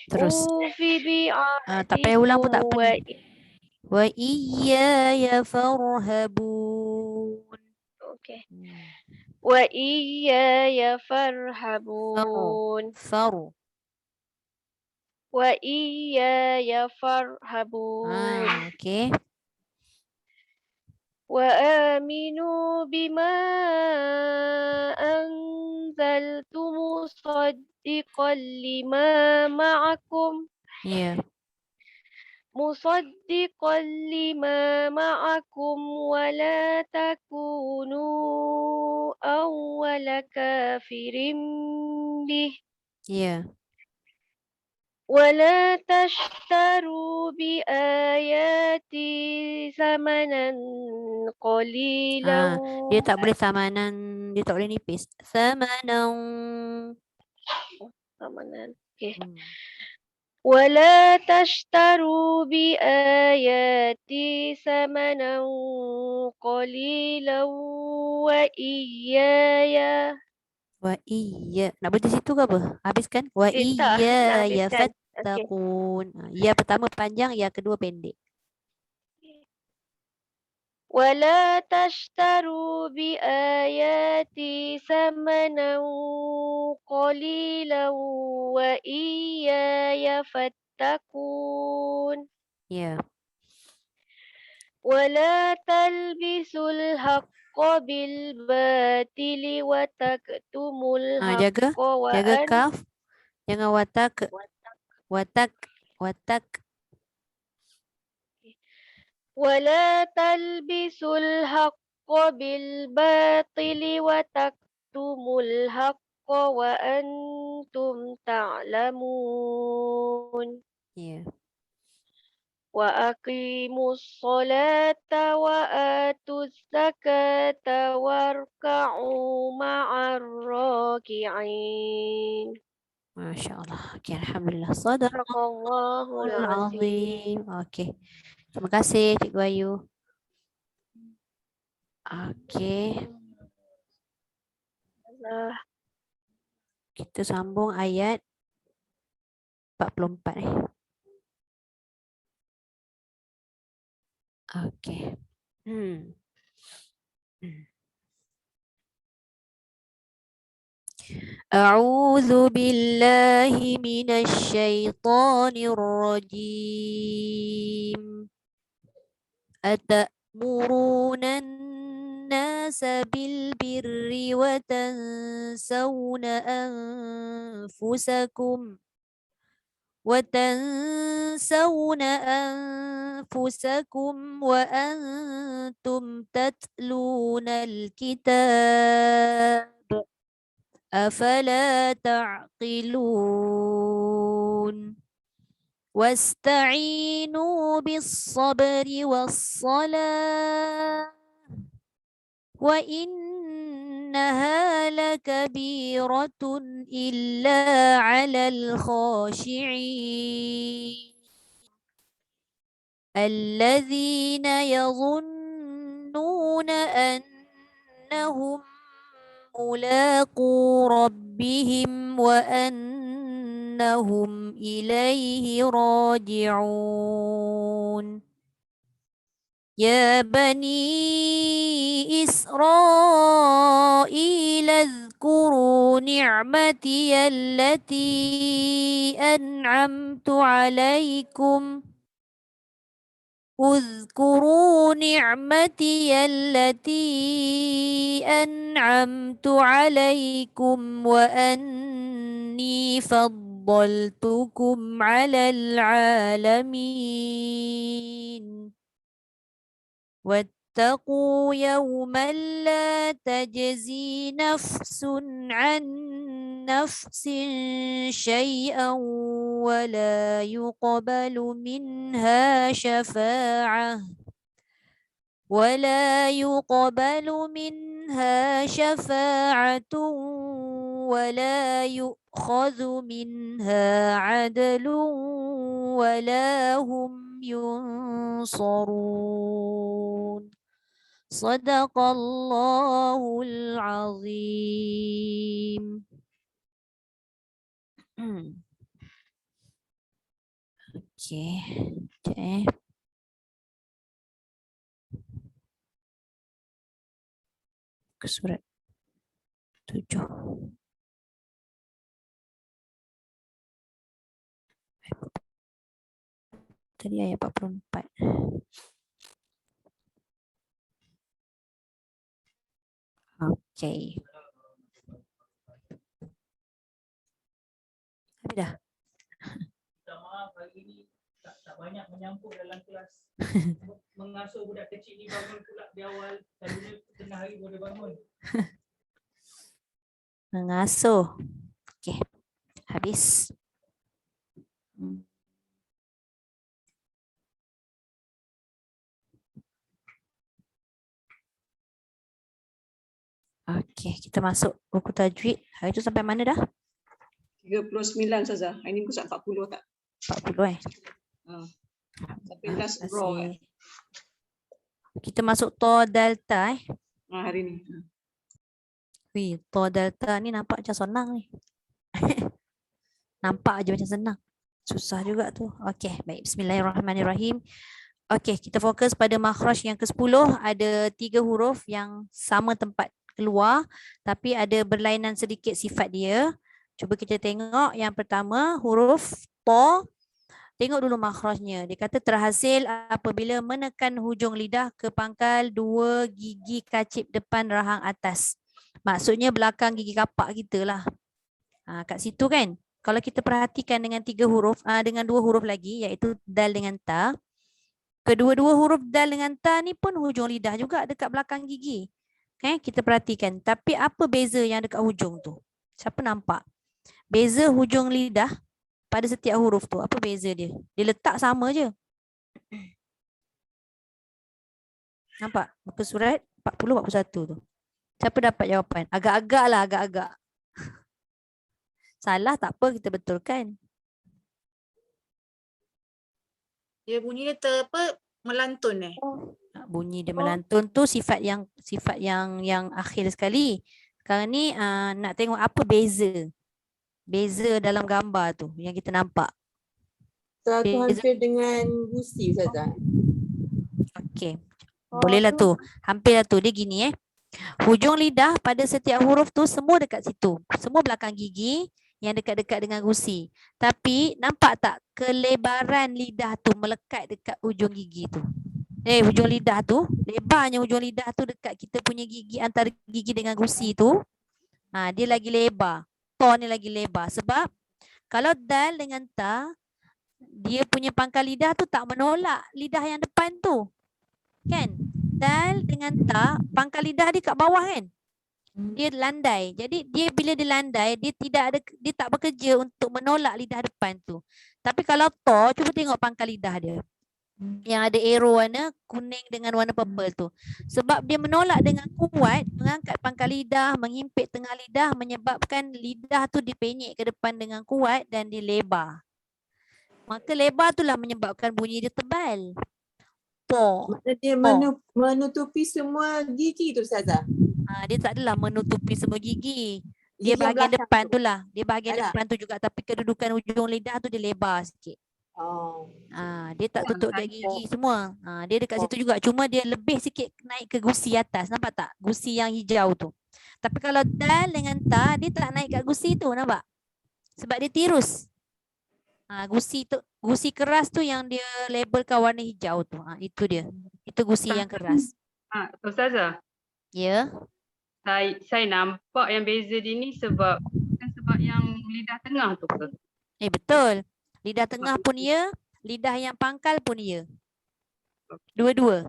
Terus. Ufi bi'ahdikum. Tak payah ulang pun tak apa. Wa iyaya farhabun. Okey. Wa iyaya farhabun. Faru. Wa iyaya farhabun. Okey. Wa aminu bima anzaltu musaddiqan lima ma'akum. Ya. Musaddiqan lima ma'akum wa la takunu awwala kafirin bih. Ya. ولا تشتروا بآياتي ثمنا قليلا. Dia tak boleh samanan, dia tak boleh nipis. Samanan. Samanan. Okey. ولا تشتروا بآياتي ثمنا قليلا وإياي Wa iya. Nak berhenti situ ke apa? Habiskan. Wa Tak, nak iya ya habiskan. Okey. fattaqun. Ya pertama panjang, ya kedua pendek. ولا تشتروا بآياتي ثمنا قليلا وإياي فاتقون Ya. ولا تلبسوا الحق بالباطل وتكتموا Jaga. الحق Jaga kaf. Jangan watak. Watak. Watak. ولا تلبسوا الحق بالباطل وتكتموا الحق وأنتم تعلمون Ya. وأقيموا الصلاة وآتوا الزكاة واركعوا مع الراكعين Masya Allah. Okey, alhamdulillah. Sadaqallahul Sadaqallahul azim. azim. Okey. Terima kasih Cikgu Ayu. Okey. Nah, Kita sambung ayat 44 Okey. أعوذ بالله من الشيطان الرجيم أتأمرون الناس بالبر وتنسون أنفسكم وأنتم تتلون الكتاب أفلا تعقلون واستعينوا بالصبر والصلاة وإنها لكبيرة إلا على الخاشعين الذين يظنون أنهم ملاقو ربهم وأنهم إليه راجعون يا بني إسرائيل اذكروا نعمتي التي أنعمت عليكم اذكروا نعمتي التي أنعمت عليكم وأني فضلتكم على العالمين واتقوا يوما لا تجزي نفس عن نفس شيئا ولا يقبل منها شفاعة ولا يؤخذ منها عدل ولا هم ينصرون صدق الله العظيم. Okay. Ke surat 7. Tadi ayat 44. Okey. Habis dah? Maaf, hari ini tak banyak menyampuk dalam kelas. Mengasuh budak kecil ni bangun pula di awal. Selalunya tengah hari boleh bangun. Mengasuh. Okey. Habis. Okey, kita masuk buku tajwid. Hari tu sampai mana dah? 39 saja. Hari ni pusat 40 tak? 40 Sampai last draw kan? Kita masuk to delta Hari ni. Wih, to dal ta ni nampak macam senang ni. Nampak aja macam senang. Susah juga tu. Okey, baik. Bismillahirrahmanirrahim. Okey, kita fokus pada makhraj yang ke-10. Ada 3 huruf yang sama tempat keluar tapi ada berlainan sedikit sifat dia. Cuba kita tengok yang pertama huruf to. Tengok dulu makhrajnya. Dia kata terhasil apabila menekan hujung lidah ke pangkal 2 gigi kacip depan rahang atas. Maksudnya belakang gigi kapak kita lah. Kat situ kan. Kalau kita perhatikan dengan 3 huruf, dengan 2 huruf lagi iaitu dal dengan ta. Kedua-dua huruf dal dengan ta ni pun hujung lidah juga dekat belakang gigi. Kita perhatikan. Tapi apa beza yang dekat hujung tu? Siapa nampak? Beza hujung lidah pada setiap huruf tu. Apa beza dia? Dia letak sama je. Nampak? Muka surat 40-41 tu. Siapa dapat jawapan? Agak-agak lah, agak-agak. Salah tak apa, kita betulkan. Dia bunyi melantun Bunyi dia melantun tu sifat yang akhir sekali. Sekarang ni nak tengok apa beza. Beza dalam gambar tu yang kita nampak. Satu hampir dengan gusi Ustazah. Okey. Bolehlah tu. Hampirlah tu. Dia gini hujung lidah pada setiap huruf tu semua dekat situ. Semua belakang gigi yang dekat-dekat dengan gusi. Tapi nampak tak kelebaran lidah tu melekat dekat hujung gigi tu. Hujung lidah tu, lebarnya hujung lidah tu dekat kita punya gigi, antara gigi dengan gusi tu. Dia lagi lebar. To ni lagi lebar. Sebab kalau dal dengan ta, dia punya pangkal lidah tu tak menolak lidah yang depan tu. Kan? Dal dengan ta, pangkal lidah dia kat bawah kan? Dia landai. Jadi dia bila dia landai, dia tak bekerja untuk menolak lidah depan tu. Tapi kalau to, cuba tengok pangkal lidah dia. Yang ada arrow warna kuning dengan warna purple tu. Sebab dia menolak dengan kuat, mengangkat pangkal lidah, menghimpit tengah lidah, menyebabkan lidah tu dipenyek ke depan dengan kuat dan dia lebar. Maka lebar itulah menyebabkan bunyi dia tebal. To. Dia menutupi semua gigi tu Ustazah. Dia tak adalah menutupi semua gigi. Dia bahagian depan tu lah. Dia bahagian depan tu juga, tapi kedudukan hujung lidah tu dia lebar sikit. Dia tak tutup dekat gigi semua. Dia dekat situ juga. Cuma dia lebih sikit naik ke gusi atas. Nampak tak? Gusi yang hijau tu. Tapi kalau dal dengan ta, dia tak naik kat gusi tu. Nampak? Sebab dia tirus. Gusi keras tu yang dia labelkan warna hijau tu. Itu dia. Itu gusi yang keras. Ustazah. Ya. Saya nampak yang beza dia ni sebab yang lidah tengah tu ke? Betul. Lidah tengah pun ya, lidah yang pangkal pun ya. Dua-dua.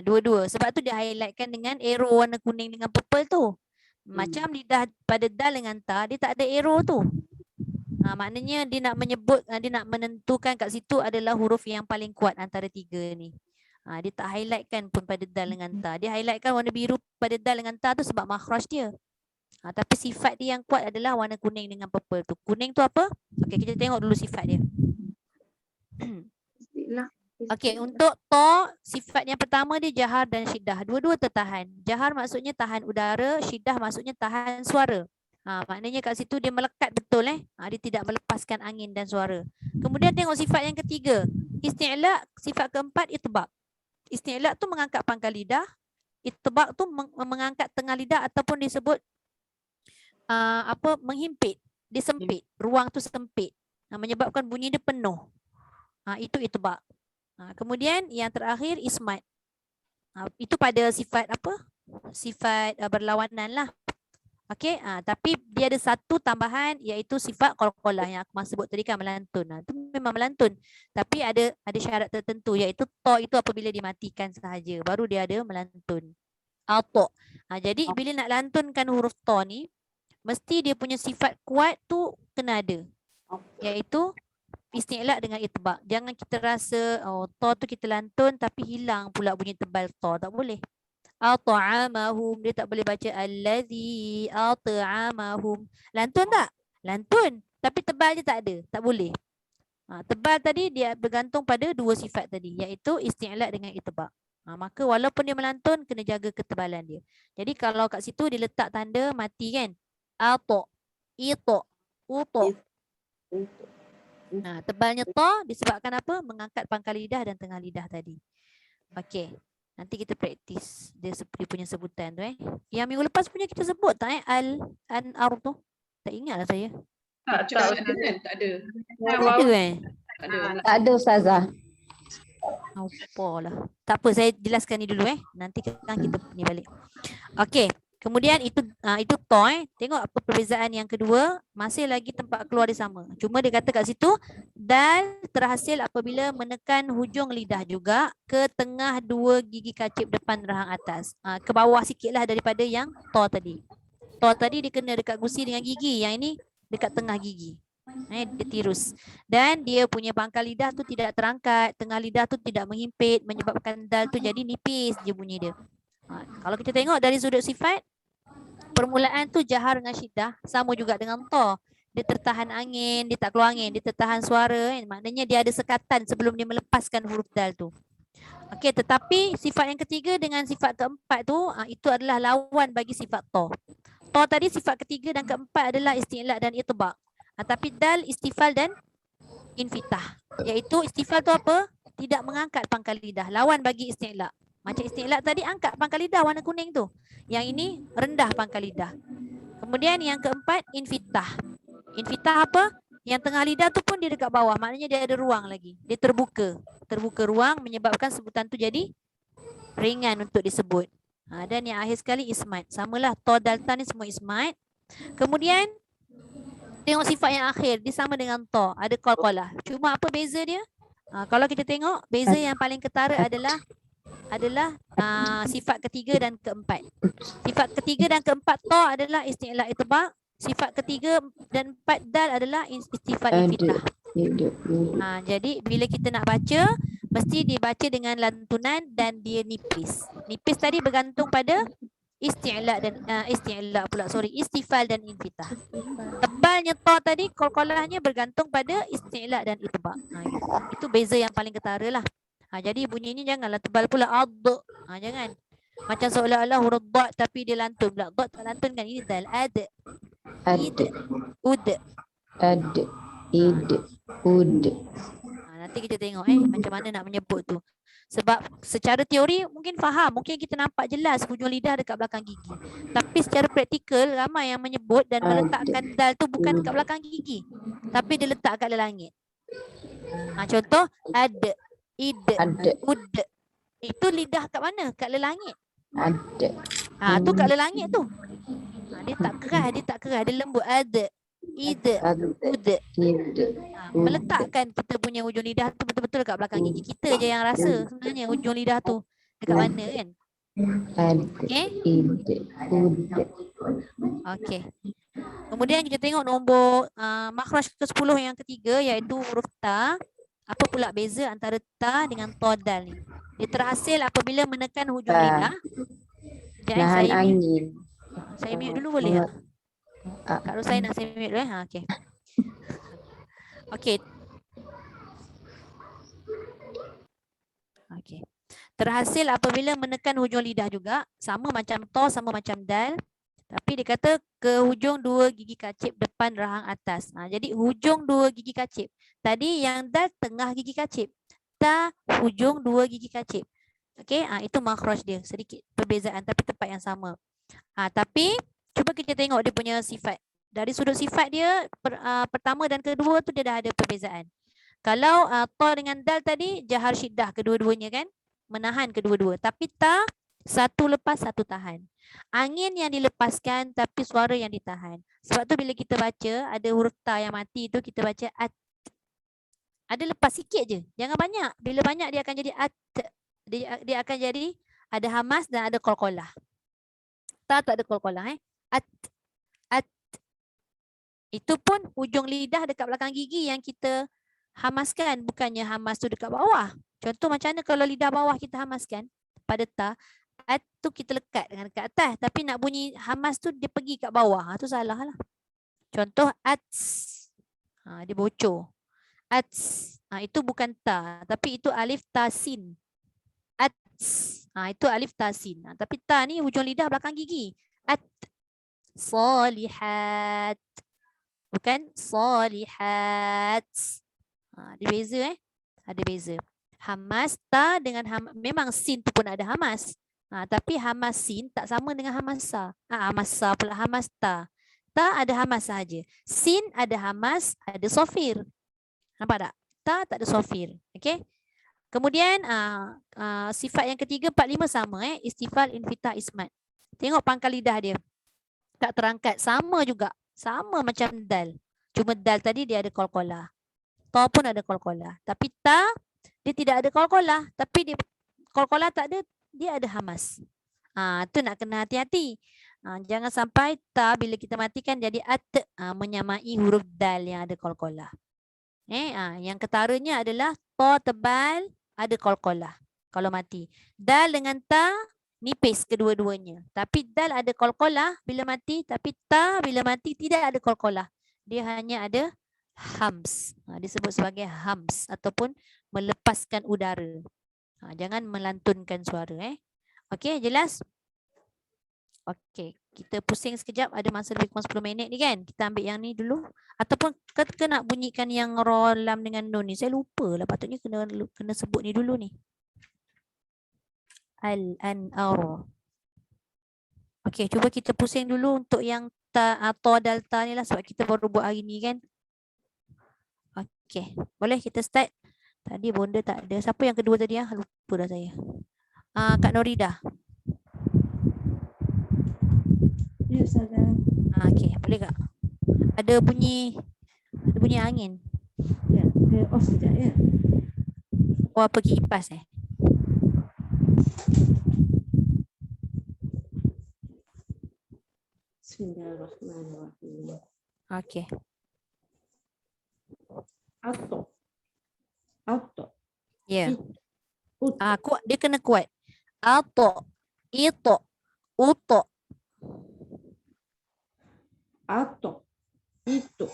Dua-dua. Sebab tu dia highlightkan dengan arrow warna kuning dengan purple tu. Macam lidah pada dal dengan ta, dia tak ada arrow tu. Maknanya dia nak menyebut, dia nak menentukan kat situ adalah huruf yang paling kuat antara 3 ni. Dia tak highlightkan pun pada dal dengan ta. Dia highlightkan warna biru pada dal dengan ta tu sebab makhraj dia. Tapi sifat dia yang kuat adalah warna kuning dengan purple tu. Kuning tu apa? Okey, kita tengok dulu sifat dia. Okey, untuk to, sifat yang pertama dia jahar dan syiddah. Dua-dua tertahan. Jahar maksudnya tahan udara, syiddah maksudnya tahan suara. Maknanya kat situ dia melekat betul dia tidak melepaskan angin dan suara. Kemudian tengok sifat yang ketiga. Isti'la, sifat keempat itbaq. Isti'la tu mengangkat pangkal lidah. Itbaq tu mengangkat tengah lidah ataupun disebut menghimpit, dia sempit, ruang tu sempit, menyebabkan bunyi dia penuh. Itu itbaq. Kemudian yang terakhir ismat. Itu pada sifat apa? Sifat berlawanan lah. Okey, tapi dia ada satu tambahan iaitu sifat qalqalah yang aku sebut tadi kan, melantun. Itu memang melantun. Tapi ada syarat tertentu iaitu to itu apabila dimatikan sahaja baru dia ada melantun. Auto. Jadi bila nak lantunkan huruf to ni, mesti dia punya sifat kuat tu kena ada. Iaitu isti'la dengan itbaq. Jangan kita rasa to tu kita lantun tapi hilang pula bunyi tebal to. Tak boleh. At'amahum, dia tak boleh baca allazi at'amahum. Lantun tak? Lantun. Tapi tebal dia tak ada. Tak boleh. Tebal tadi dia bergantung pada 2 sifat tadi. Iaitu isti'la dengan itbaq. Maka walaupun dia melantun, kena jaga ketebalan dia. Jadi kalau kat situ dia letak tanda mati kan. Ato, ito, uto. Tebalnya to disebabkan apa? Mengangkat pangkal lidah dan tengah lidah tadi. Okey. Nanti kita praktis dia punya sebutan tu Yang minggu lepas punya kita sebut tak al-ar tu? Tak ingatlah saya. Tak Tak Ustazah. ada kan? Tak ada. Tak ada Tak ada. Tak ada Ustazah. Apalah. Tak apa, saya jelaskan ni dulu Nanti kita ni balik. Okey. Kemudian itu to Tengok apa perbezaan yang kedua, masih lagi tempat keluar dia sama. Cuma dia kata kat situ dal terhasil apabila menekan hujung lidah juga ke tengah dua gigi kacip depan rahang atas. Ke bawah sikitlah daripada yang to tadi. To tadi dia kena dekat gusi dengan gigi, yang ini dekat tengah gigi. Dia tirus. Dan dia punya pangkal lidah tu tidak terangkat, tengah lidah tu tidak menghimpit, menyebabkan dal tu jadi nipis je bunyi dia. Kalau kita tengok dari sudut sifat, permulaan tu jahar dengan syiddah, sama juga dengan to. Dia tertahan angin, dia tak keluar angin, dia tertahan suara maknanya dia ada sekatan sebelum dia melepaskan huruf dal tu. Okey, tetapi sifat yang ketiga dengan sifat keempat tu, itu adalah lawan bagi sifat to. To tadi sifat ketiga dan keempat adalah isti'la dan itbaq. Tapi dal istifal dan infitah. Iaitu istifal tu apa? Tidak mengangkat pangkal lidah, lawan bagi isti'la. Macam isti'la tadi angkat pangkal lidah warna kuning tu. Yang ini rendah pangkal lidah. Kemudian yang keempat infitah. Infitah apa? Yang tengah lidah tu pun dia dekat bawah. Maknanya dia ada ruang lagi. Dia terbuka. Terbuka ruang menyebabkan sebutan tu jadi ringan untuk disebut. Dan yang akhir sekali ismat. Samalah to dal ta ni semua ismat. Kemudian tengok sifat yang akhir. Dia sama dengan to. Ada qalqalah. Cuma apa beza dia? Kalau kita tengok beza yang paling ketara adalah sifat ketiga dan keempat. Sifat ketiga dan keempat to adalah isti'la itbaq. Sifat ketiga dan empat dal adalah istifal infitah. Jadi bila kita nak baca, mesti dibaca dengan lantunan dan dia nipis. Nipis tadi bergantung pada isti'la dan istifal dan infitah. Tebalnya to tadi qalqalahnya bergantung pada isti'la dan itbaq. Itu beza yang paling ketara lah. Jadi bunyi ni janganlah tebal pula ad. Jangan. Macam seolah-olah huruf dha tapi dia lantun pula. Dha tak lantun kan, ini dal ad. Id. Ud. Ad. Id. Ud. Nanti kita tengok macam mana nak menyebut tu. Sebab secara teori mungkin faham, mungkin kita nampak jelas hujung lidah dekat belakang gigi. Tapi secara praktikal ramai yang menyebut dan meletakkan dal tu bukan dekat belakang gigi, tapi dia letak kat langit. Contoh ad. Id, ud. Itu lidah kat mana? Kat lelangit. Ada. Tu kat lelangit tu. Dia tak keras, dia lembut. Ad, id, ud. Meletakkan kita punya hujung lidah tu betul-betul kat belakang gigi. Kita je yang rasa sebenarnya hujung lidah tu dekat mana kan. Okey. Okey. Kemudian kita tengok nombor makhraj ke-10 yang ketiga, iaitu huruf ta. Apa pula beza antara ta dengan to dal ni? Dia terhasil apabila menekan hujung lidah. Nahan angin. Saya mute dulu boleh tak? Kak Rosai nak saya mute dulu okey. Okey. Okey. Terhasil apabila menekan hujung lidah juga, sama macam to, sama macam dal. Tapi dia kata ke hujung dua gigi kacip depan rahang atas. Jadi hujung dua gigi kacip. Tadi yang dal tengah gigi kacip. Ta hujung dua gigi kacip. Okey, itu makhraj dia. Sedikit perbezaan tapi tempat yang sama. Tapi cuba kita tengok dia punya sifat. Dari sudut sifat dia pertama dan kedua tu dia dah ada perbezaan. Kalau to dengan dal tadi jahar syiddah kedua-duanya kan? Menahan kedua-dua. Tapi ta satu lepas satu tahan. Angin yang dilepaskan tapi suara yang ditahan. Sebab tu bila kita baca ada huruf ta yang mati tu kita baca at. Ada lepas sikit je. Jangan banyak. Bila banyak dia akan jadi at. Dia akan jadi ada hamas dan ada qalqalah. Ta tak ada qalqalah At. At. Itu pun hujung lidah dekat belakang gigi yang kita hamaskan, bukannya hamas tu dekat bawah. Contoh macam mana kalau lidah bawah kita hamaskan pada ta, at tu kita lekat dengan dekat atas, tapi nak bunyi hamas tu dia pergi kat bawah. Tu salah lah. Contoh ats. Dia bocor. Ats. Itu bukan ta, tapi itu alif ta sin. Ats. Itu alif ta sin. Tapi ta ni hujung lidah belakang gigi. Solihat. Bukan solihat. Ada beza Ada beza. Hamas ta dengan memang sin tu pun ada hamas. Tapi hamas sin tak sama dengan hamasa. Hamasa pula hamas ta. Ta ada hamas sahaja. Sin ada hamas, ada sofir. Nampak tak? Ta tak ada sofir. Okey. Kemudian sifat yang ketiga 4 5 sama istifal, infitah, ismat. Tengok pangkal lidah dia. Tak terangkat sama juga. Sama macam dal. Cuma dal tadi dia ada qalqalah. Ta pun ada qalqalah. Tapi ta dia tidak ada qalqalah, tapi dia qalqalah tak ada, dia ada hamas. Tu nak kena hati-hati. Jangan sampai ta bila kita matikan jadi menyamai huruf dal yang ada qalqalah. Yang ketaranya adalah ta tebal ada qalqalah kalau mati. Dal dengan ta nipis kedua-duanya. Tapi dal ada qalqalah bila mati, tapi ta bila mati tidak ada qalqalah. Dia hanya ada hams. Disebut sebagai hams ataupun melepaskan udara. Jangan melantunkan suara. Okey, jelas? Okey, kita pusing sekejap. Ada masa lebih kurang 10 minit ni kan? Kita ambil yang ni dulu. Ataupun kita nak bunyikan yang ra lam dengan nun ni. Saya lupa lah. Patutnya kena sebut ni dulu ni. Al-an-ar. Okey, cuba kita pusing dulu untuk yang ta atau dal ta ni lah. Sebab kita baru buat hari ni kan? Okey, boleh kita start. Tadi bonda tak ada. Siapa yang kedua tadi? Lupa dah saya. Kak Noridah. Ya, Ustazah. Okey, boleh tak? Ada bunyi angin. Ya, dia off sekejap ya. Oh, apa kipas Bismillahirrahmanirrahim. Okey. Ato. Ya. Kuat, dia kena kuat. Ato, ito, uto. Ato. Itu.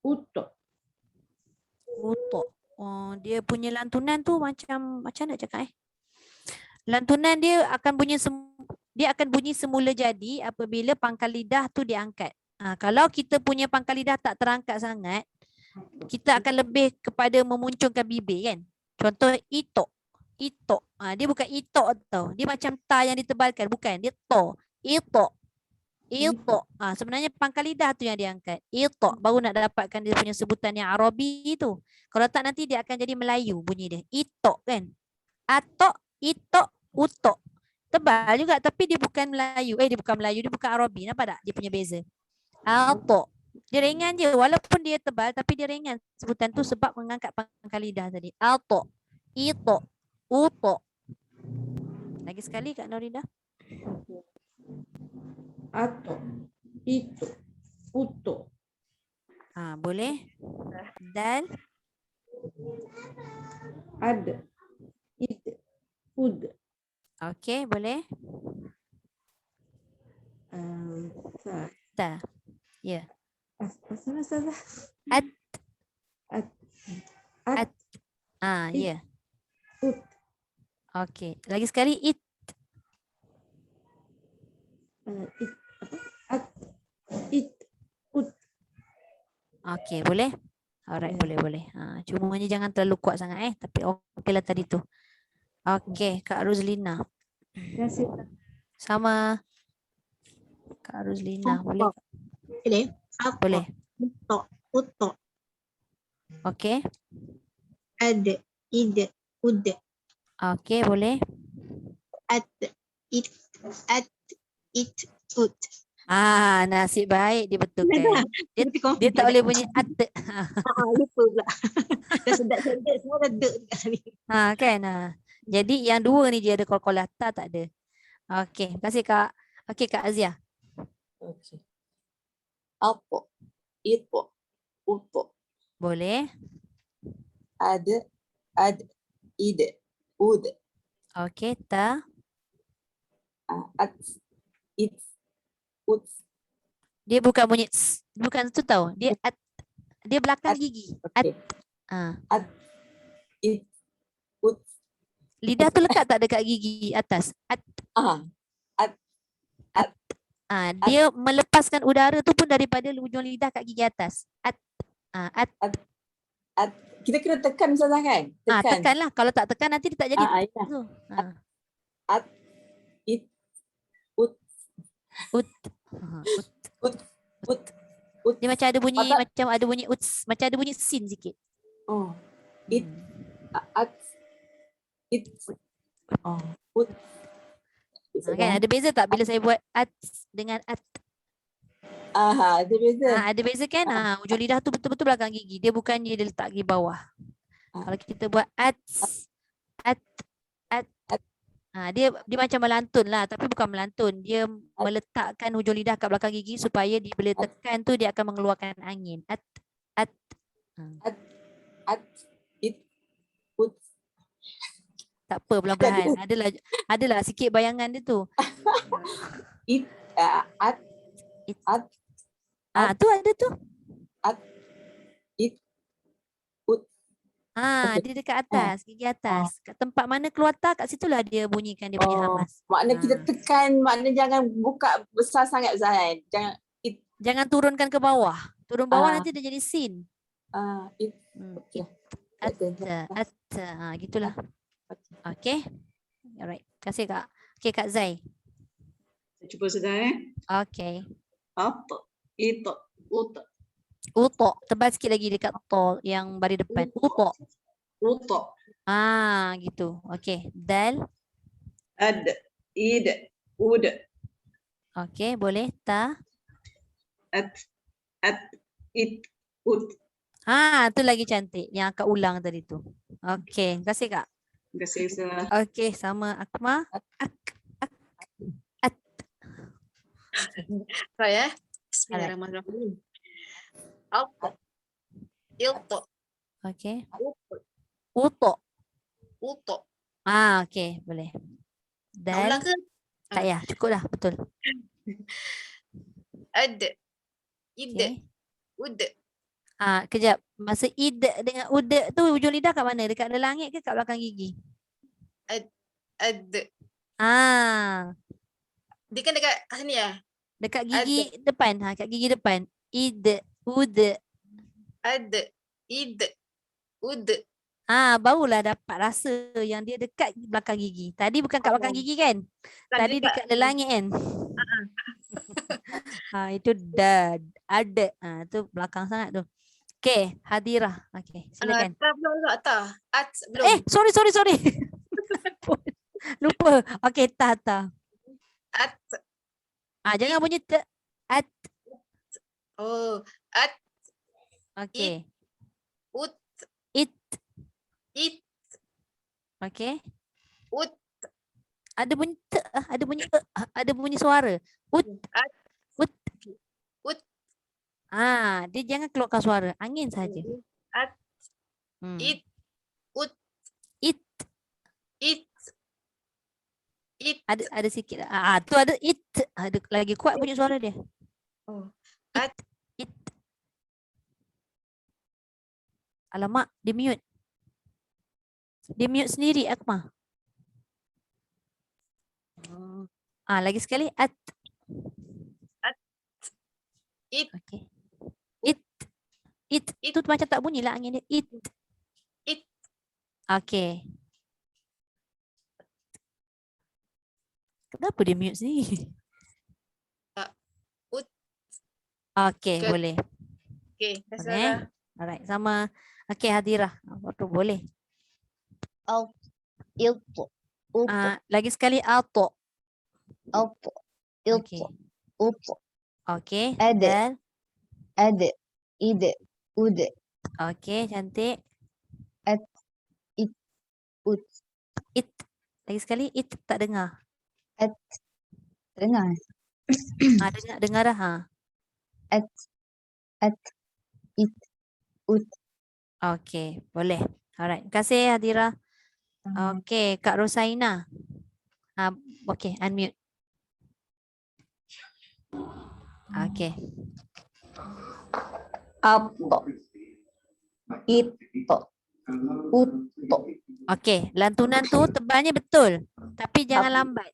Uto. Uto. Oh, dia punya lantunan tu macam nak cakap Lantunan dia akan bunyi semula jadi apabila pangkal lidah tu diangkat. Kalau kita punya pangkal lidah tak terangkat sangat, kita akan lebih kepada memuncungkan bibir kan. Contoh ito. Dia bukan ito tau. Dia macam ta yang ditebalkan. Bukan. Dia to. Ito. Sebenarnya pangkal lidah tu yang diangkat. Ito. Baru nak dapatkan dia punya sebutan yang Arabi tu. Kalau tak nanti dia akan jadi Melayu bunyi dia. Ito kan. Ato, ito, uto. Tebal juga tapi dia bukan Melayu. Dia bukan Melayu. Dia bukan Arabi. Nampak tak? Dia punya beza. Ato. Dia ringan je. Walaupun dia tebal tapi dia ringan. Sebutan tu sebab mengangkat pangkal lidah tadi. Ato. Ito. Uto. Lagi sekali Kak Noridah. Ato. Itu. Uto. Boleh. Dal. Ad. Id. Ud. Okey, boleh. Ta. Ya. Asal Ustazah. At. At. Ya. Ut. Okey. Lagi sekali it. It. At. It. Ut. Okey, boleh? Alright, boleh. Cuma ni jangan terlalu kuat sangat tapi okeylah tadi tu. Okey, Kak Ruzlina. Ya, Sama. Kak Ruzlina, boleh? Boleh. Boleh. Uto. Okey. Ad. Id. Ud. Okey, boleh. At. It. Ut. Nasib baik dia betulkan. Dia tak boleh bunyi at. Lupa pula. Dah sedap-sedap semua dah dek dekat sini. Kan. Jadi yang dua ni dia ada qalqalah, tak ada. Okey, terima kasih Kak. Okey Kak Azia. Okey. Apo. Itu. Uto. Boleh. Ad. Id. Ud. Okey, ta. At. It. Ut. Dia bukan bunyi bukan tu tahu. Dia at. Dia belakang gigi. At. At. It. Ut. Lidah tu lekat tak dekat gigi atas? At. Dia melepaskan udara tu pun daripada ujung lidah kat gigi atas. At. Kita kena tekan Ustazah kan? Tekan lah. Kalau tak tekan nanti dia tak jadi. Ya. Tu. It, ut, Ut. Dia macam ada bunyi uts, macam ada bunyi sin sikit. Oh. It, it, ut. Kan ada beza tak bila saya buat at dengan at? Ada beza. Ada beza kan? Ujung lidah tu betul-betul belakang gigi. Dia bukannya dia letak di bawah. Kalau kita buat at, dia macam melantun lah, tapi bukan melantun. Dia meletakkan ujung lidah kat belakang gigi supaya dia bila tekan tu dia akan mengeluarkan angin. At. It, ut. Tak apa, pelan-pelan. Adalah sikit bayangan dia tu. It, at, tu ada tu. It, ut. Dia dekat atas, gigi atas. Kat tempat mana keluar tak, kat situlah dia bunyikan dia punya hamas. Makna kita tekan, makna jangan buka besar sangat Zahid. Jangan turunkan ke bawah. Turun bawah nanti dia jadi sin. Gitulah. Okay. Alright. Terima kasih Kak. Okay Kak Zai. Saya cuba Ustazah. Okay. Apa? Itu. Utak. Utok. Tebal sikit lagi dekat tol yang baris depan. Utok. Utak. Gitu. Okay. Dal. Ad. Id. Ud. Okay. Boleh. Ta. At. It. Ut. Tu lagi cantik. Yang akak ulang tadi tu. Okay. Terima kasih Kak. Terima kasih Ustazah. Okay. Sama Akma. Saya. Bismillahirrahmanirrahim. Alto. Ilto. Okay. Utok. Uto. Okay. Boleh. Nak ulang Dal. ke? Tak payah. Cukup dah. Betul. Ad. Id. Okay. Ud. Kejap. Masa id dengan ud tu ujung lidah kat mana? Dekat ada langit ke kat belakang gigi? Ad. Dia kan dekat kat sini ya? Dekat gigi depan. Kat gigi depan. Id. Ud. Ad. Id. Ud. Barulah dapat rasa yang dia dekat belakang gigi. Tadi bukan kat belakang gigi kan? Tadi dekat lelangit kan? Itu dad. Ada. Tu belakang sangat tu. Okay. Hadirah. Okay. Silakan. Belum tak? At belum. Sorry. Lupa. Okay. Ta. At. Jangan bunyi te. At. At. Okay. Ut. It. It. Okay. Ut. Ada bunyi te, ada bunyi ada bunyi suara. Ut. At. Ut. Ut. Dia jangan keluarkan suara, angin saja. At. It. Ut. It. It. It. Ada sikit. Tu ada it. Ada lagi kuat bunyi suara dia. At. It. Alamak, dia mute. Dia mute sendiri Akma. Lagi sekali at. It. Okay. It. Itu macam tak bunyi lah angin dia. It. Okay. Kenapa dia mute sendiri? Ut. Okay, boleh. Okay. Boleh. Alright, sama. Okay, Hadirah. Boleh. Ilto. Lagi sekali auto. Ilto. Uto. Okay. Ada. Ide. Ude. Okay, cantik. At. It. Ut. It. Lagi sekali it tak dengar. At. Dengar. Dengar dah. At. It. Ut. Okay, boleh. Alright, terima kasih Hadirah. Okay, Kak Rosaina. Okay, unmute. Okay. Apo. Ito. Uto. Okey, lantunan tu tebalnya betul. Tapi jangan lambat.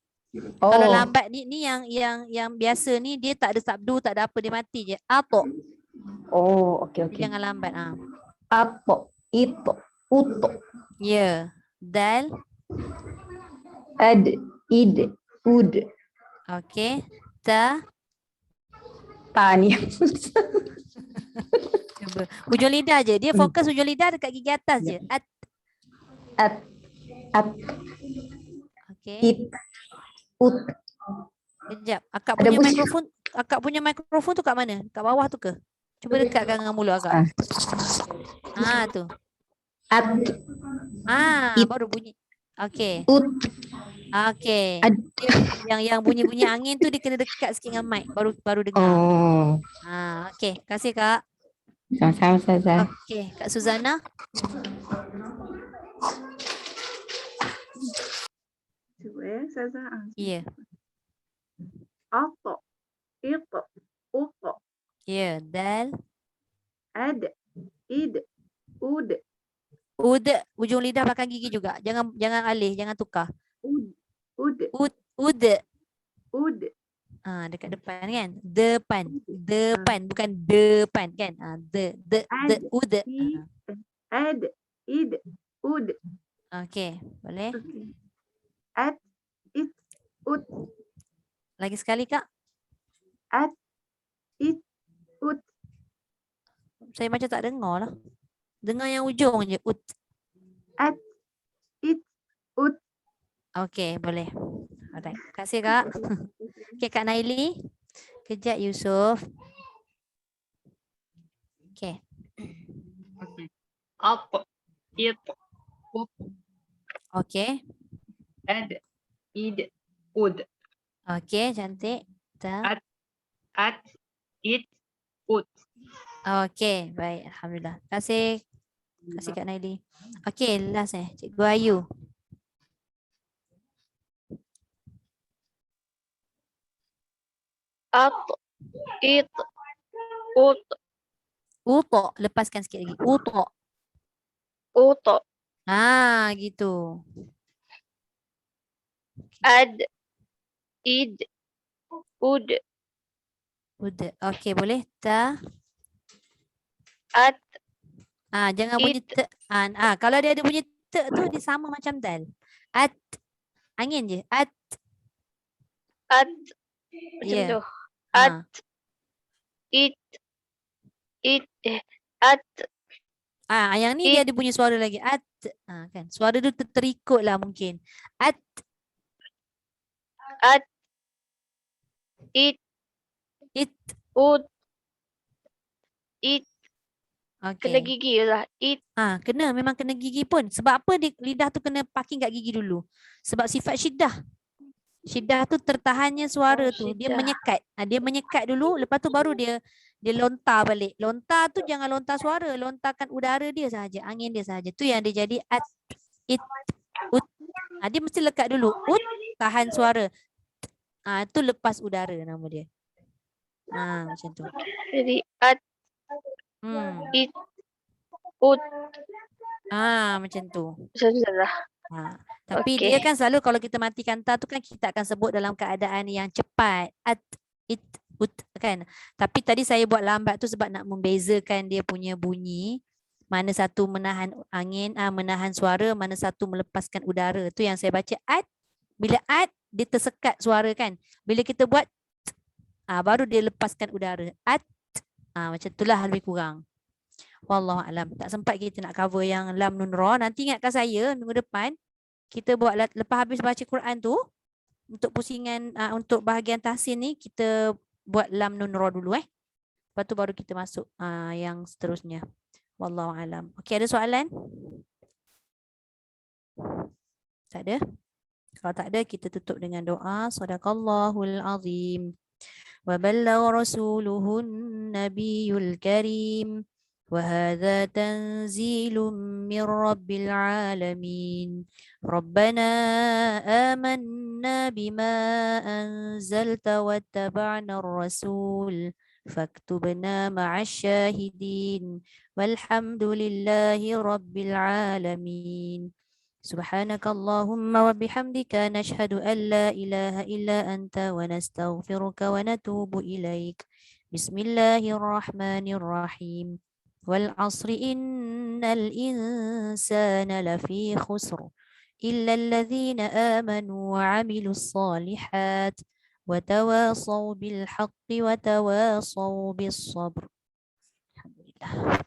Kalau lambat ni yang biasa ni dia tak ada sabdu, tak ada apa, dia mati je. Ato. Oh, okey okey. Jangan lambat. Ato, ito, uto. Ya. Dal. Ad, id, ud. Okey. Ta. Tani. Cuba. Hujung lidah je. Dia fokus hujung lidah dekat gigi atas je. At. At, at, Okey. it, ut. Kejap. Akak Ada punya bunyi. mikrofon, akak punya mikrofon tu kat mana? Kat bawah tu ke? Cuba dekatkan dengan mulut akak. Tu. At, It. Baru bunyi. Okey. ut. Okey. Ad. Yang bunyi-bunyi angin tu dia kena dekat sikit dengan mic baru dengar. Oh. Okey. Kasih Kak. Sama-sama Ustazah. Okey, Kak Suzana. Cuba ya, Ustazah. Ya. Ato, ito, uto, Ya, dal. ad, id, ud, Ud, ujung lidah belakang gigi juga. Jangan alih, jangan tukar. ud, Ud. Dekat depan kan? Depan, bukan depan kan? Ud. ad, id, ud, Okey, boleh? at, it, ud, Lagi sekali Kak. at, it, ud, Saya macam tak dengar lah. Dengar yang ujung je. Ud. at, it, ud. Okey, boleh. Alright. Terima kasih Kak. Okey, Kak Naili. Kejap Yusuf. Okey. Ato, ito, uto. Okey. Ad, id, ud. Okey, cantik. Ta. At, it, ut. Okey, baik. Alhamdulillah. Terima kasih. Terima kasih Kak Naili. Okey, last Cikgu Ayu. Ato, it, ut, Uto. Lepaskan sikit lagi. Uto. uto, Gitu. ad, id, ud, Udah. Okey, boleh. Ta. at, Jangan bunyi te. Kalau dia ada bunyi te tu dia sama macam dal. At. Angin je. At. macam Ya. tu. At, it, at, Yang ni dia ada bunyi suara lagi. At. Kan. Suara tu terikut lah mungkin. At. it, It. ud, it, Okey. kena gigi lah. It, Kena. Memang kena gigi pun. Sebab apa lidah tu kena parking kat gigi dulu? Sebab sifat syiddah. Syiddah tu tertahannya suara tu. Dia syiddah. menyekat. Dia menyekat dulu. Lepas tu baru dia lontar balik. Lontar tu jangan lontar suara. Lontarkan udara dia sahaja. Angin dia sahaja. Tu yang dia jadi at, it, ut. Dia mesti lekat dulu. Ut, tahan suara. Tu lepas udara nama dia. Macam tu. jadi at, it, ud, Macam tu. macam tu lah. Tapi Okey. dia kan selalu kalau kita matikan ta tu kan kita akan sebut dalam keadaan yang cepat. At, it, ut kan. Tapi tadi saya buat lambat tu sebab nak membezakan dia punya bunyi. Mana satu menahan angin, menahan suara, mana satu melepaskan udara. Tu yang saya baca at. Bila at dia tersekat suara kan. Bila kita buat baru dia lepaskan udara. At. Macam itulah lebih kurang. Wallahualam. Tak sempat kita nak cover yang lam nun ra. Nanti ingatkan saya minggu depan kita buat lepas habis baca Quran tu untuk pusingan untuk bahagian tahsin ni kita buat lam nun ra dulu Lepas tu baru kita masuk yang seterusnya. Wallahualam. Okey, ada soalan? Tak ada? Kalau tak ada kita tutup dengan doa. Sadaqallahul azim. Wa ballagha rasuluhun nabiyul karim. وهذا تنزيل من رب العالمين ربنا آمنا بما أنزلت واتبعنا الرسول فاكتبنا مع الشاهدين والحمد لله رب العالمين. سبحانك اللهم وبحمدك نشهد أن لا إله إلا أنت ونستغفرك ونتوب إليك. بسم الله الرحمن الرحيم. والعصر إن الإنسان لفي خسر إلا الذين آمنوا وعملوا الصالحات وتواصوا بالحق وتواصوا بالصبر. الحمد لله.